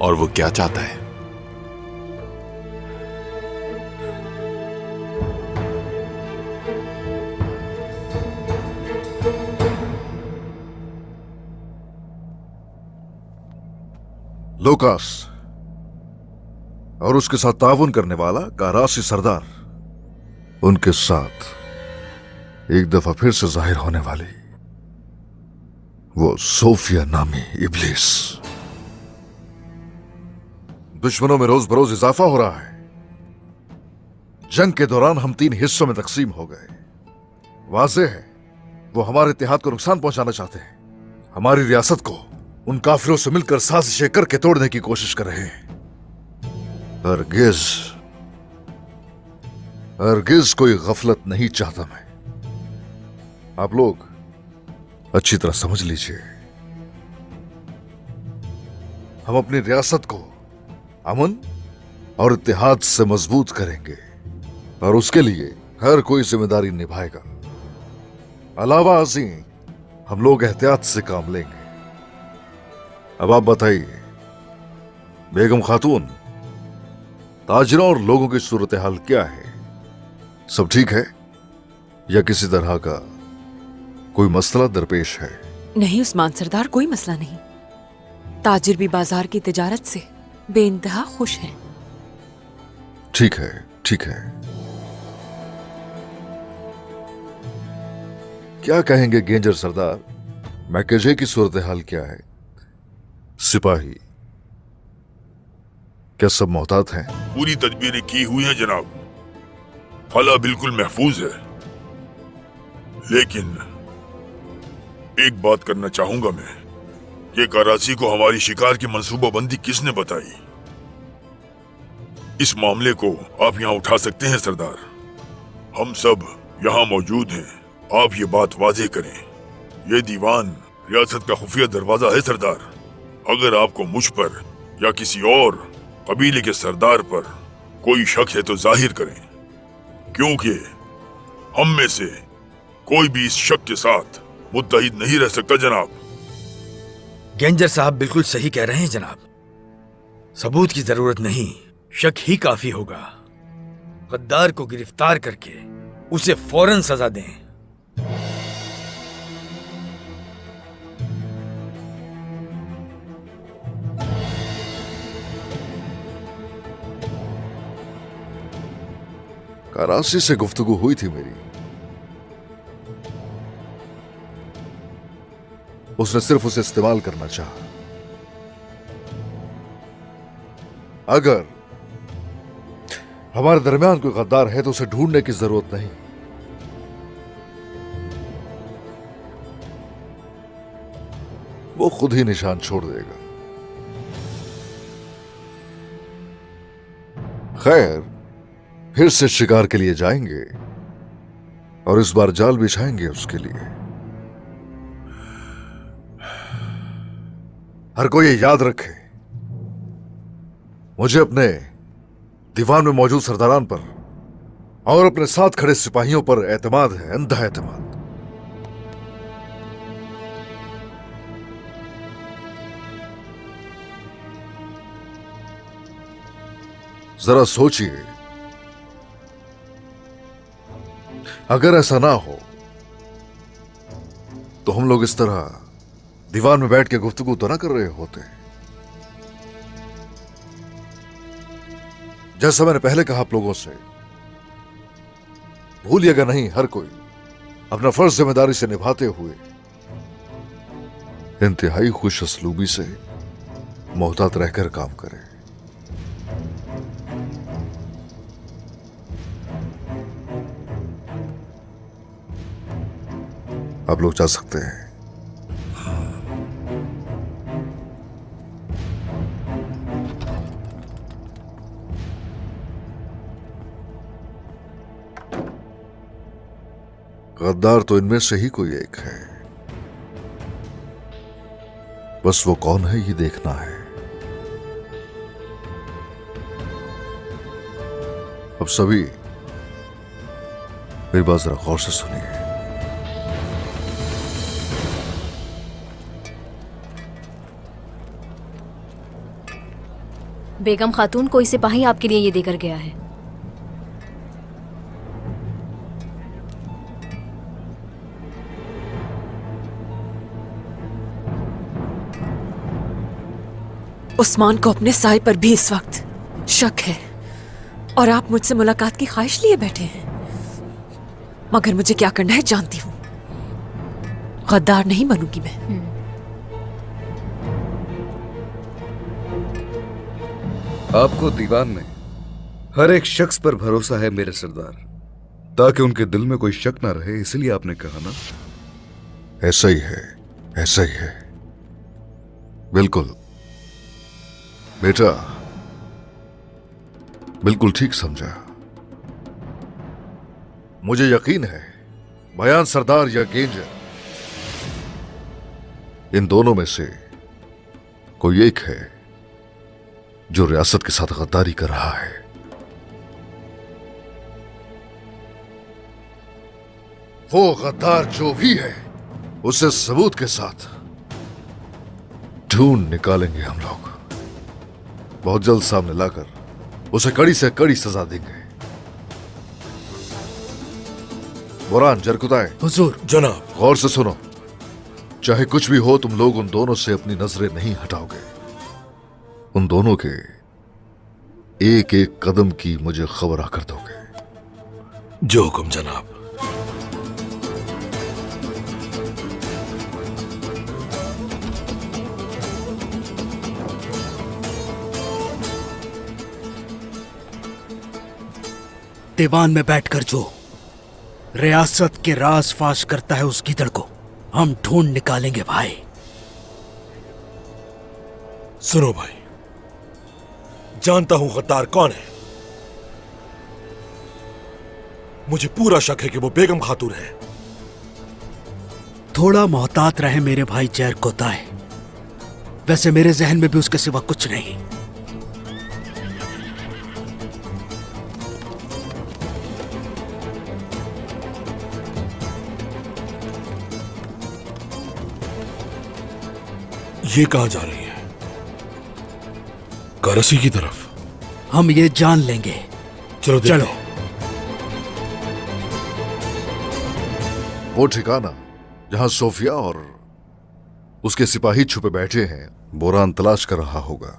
और वो क्या चाहता है? लुकास और उसके साथ ताउन करने वाला कारासी सरदार, उनके साथ एक दफा फिर से जाहिर होने वाली वो सोफिया नामी इब्लिस। दुश्मनों में रोज बरोज इजाफा हो रहा है। जंग के दौरान हम 3 हिस्सों में तकसीम हो गए। वाज़ेह है वो हमारे इत्तेहाद को नुकसान पहुंचाना चाहते हैं। हमारी रियासत को उन काफिरों से मिलकर साजिशें करके तोड़ने की कोशिश कर रहे हैं। हरगिज कोई गफलत नहीं चाहता मैं। आप लोग अच्छी तरह समझ लीजिए, हम अपनी रियासत को अमन और इत्तेहाद से मजबूत करेंगे और उसके लिए हर कोई जिम्मेदारी निभाएगा। अलावा अजीम हम लोग एहतियात से काम लेंगे। अब आप बताइए बेगम खातून, ताजिरों और लोगों की सूरत हाल क्या है? सब ठीक है या किसी तरह का कोई मसला दरपेश है? नहीं उस्मान सरदार, कोई मसला नहीं। ताजिर भी बाजार की तिजारत से बेइंतहा खुश हैं। ठीक है, ठीक है। क्या कहेंगे गेंजर सरदार, मैकेजे की सूरत हाल क्या है? सिपाही क्या सब मोहतात हैं? पूरी तदबीरें की हुई हैं जनाब। फला बिल्कुल महफूज है। लेकिन एक बात करना चाहूंगा मैं कि कराची को हमारी शिकार की मंसूबाबंदी किसने बताई? इस मामले को आप यहाँ उठा सकते हैं सरदार। हम सब यहाँ मौजूद हैं। आप ये बात वाजे करें। ये दीवान रियासत का खुफिया दरवाजा है सरदार। अगर आपको मुझ पर या किसी और कबीले के सरदार पर कोई शक है तो जाहिर करें, क्योंकि हम में से कोई भी इस शक के साथ मुत्तहिद नहीं रह सकता जनाब। गेंजर साहब बिल्कुल सही कह रहे हैं जनाब। सबूत की जरूरत नहीं, शक ही काफी होगा। गद्दार को गिरफ्तार करके उसे फौरन सजा दें। कराची से गुफ्तगू हुई थी मेरी। उसने सिर्फ उसे इस्तेमाल करना चाहा। अगर हमारे दरमियान कोई गद्दार है तो उसे ढूंढने की जरूरत नहीं। वो खुद ही निशान छोड़ देगा। खैर, फिर से शिकार के लिए जाएंगे और इस बार जाल बिछाएंगे उसके लिए। हर कोई ये याद रखे, मुझे अपने दीवान में मौजूद सरदारान पर और अपने साथ खड़े सिपाहियों पर एतमाद है, अंधा एतमाद। जरा सोचिए, अगर ऐसा ना हो तो हम लोग इस तरह दीवान में बैठ के गुफ्तगू तो ना कर रहे होते। जैसा मैंने पहले कहा आप लोगों से, भूलिएगा नहीं, हर कोई अपना फर्ज जिम्मेदारी से निभाते हुए इंतहाई खुश असलूबी से मोहतात रहकर काम करे। आप लोग जा सकते हैं। गद्दार तो इनमें से ही कोई एक है, बस वो कौन है ये देखना है। अब सभी मेरी बात जरा गौर से सुनिए। बेगम खातून कोई सिपाही आपके लिए ये देकर गया है। उस्मान को अपने साय पर भी इस वक्त शक है और आप मुझसे मुलाकात की ख्वाहिश लिए बैठे हैं। मगर मुझे क्या करना है जानती हूं। गद्दार नहीं बनूंगी मैं। आपको दीवान में हर एक शख्स पर भरोसा है मेरे सरदार, ताकि उनके दिल में कोई शक ना रहे, इसलिए आपने कहा ना। ऐसा ही है, ऐसा ही है, बिल्कुल बेटा, बिल्कुल ठीक समझा। मुझे यकीन है बयान सरदार या गेंजर, इन दोनों में से कोई एक है जो रियासत के साथ गद्दारी कर रहा है। वो गद्दार जो भी है उसे सबूत के साथ ढूंढ निकालेंगे हम लोग। बहुत जल्द सामने लाकर उसे कड़ी से कड़ी सजा देंगे। बुरहान जरकुताए। हुजूर। जनाब। गौर से सुनो, चाहे कुछ भी हो तुम लोग उन दोनों से अपनी नजरें नहीं हटाओगे। उन दोनों के एक एक कदम की मुझे खबर आकर दोगे। जो हुक्म जनाब। दीवान में बैठकर जो रियासत के राज फाश करता है उस गिदड़ को हम ढूंढ निकालेंगे भाई। सुनो भाई, जानता हूं गद्दार कौन है। मुझे पूरा शक है कि वो बेगम खातून है। थोड़ा मोहतात रहे मेरे भाई जैर कोताए। वैसे मेरे जहन में भी उसके सिवा कुछ नहीं। ये कहां जा रही है? करसी की तरफ। हम ये जान लेंगे। चलो चलो। वो ठिकाना जहां सोफिया और उसके सिपाही छुपे बैठे हैं, बुरहान तलाश कर रहा होगा।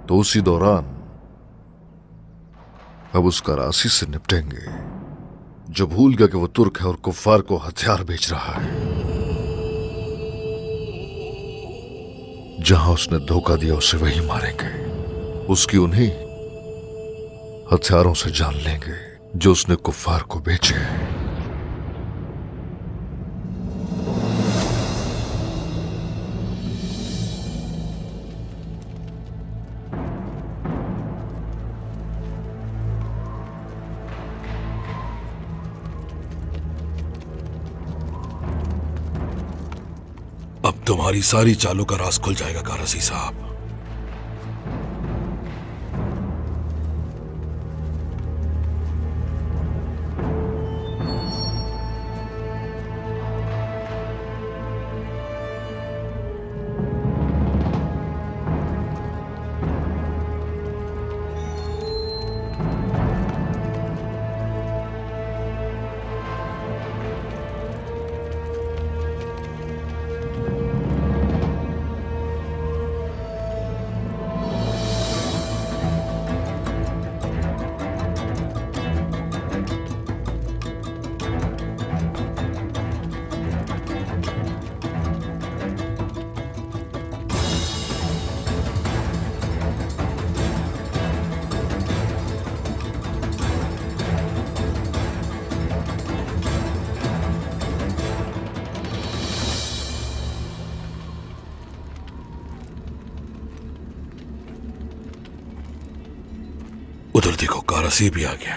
तो उसी दौरान अब उस करासी से निपटेंगे जो भूल गया कि वो तुर्क है और कुफ्फार को हथियार बेच रहा है। जहां उसने धोखा दिया उसे वही मारेंगे। उसकी उन्हीं हथियारों से जान लेंगे जो उसने कुफ्फार को बेचे हैं। अब तुम्हारी सारी चालों का राज खुल जाएगा कारसी साहब। उधर देखो, कारसी भी आ गया।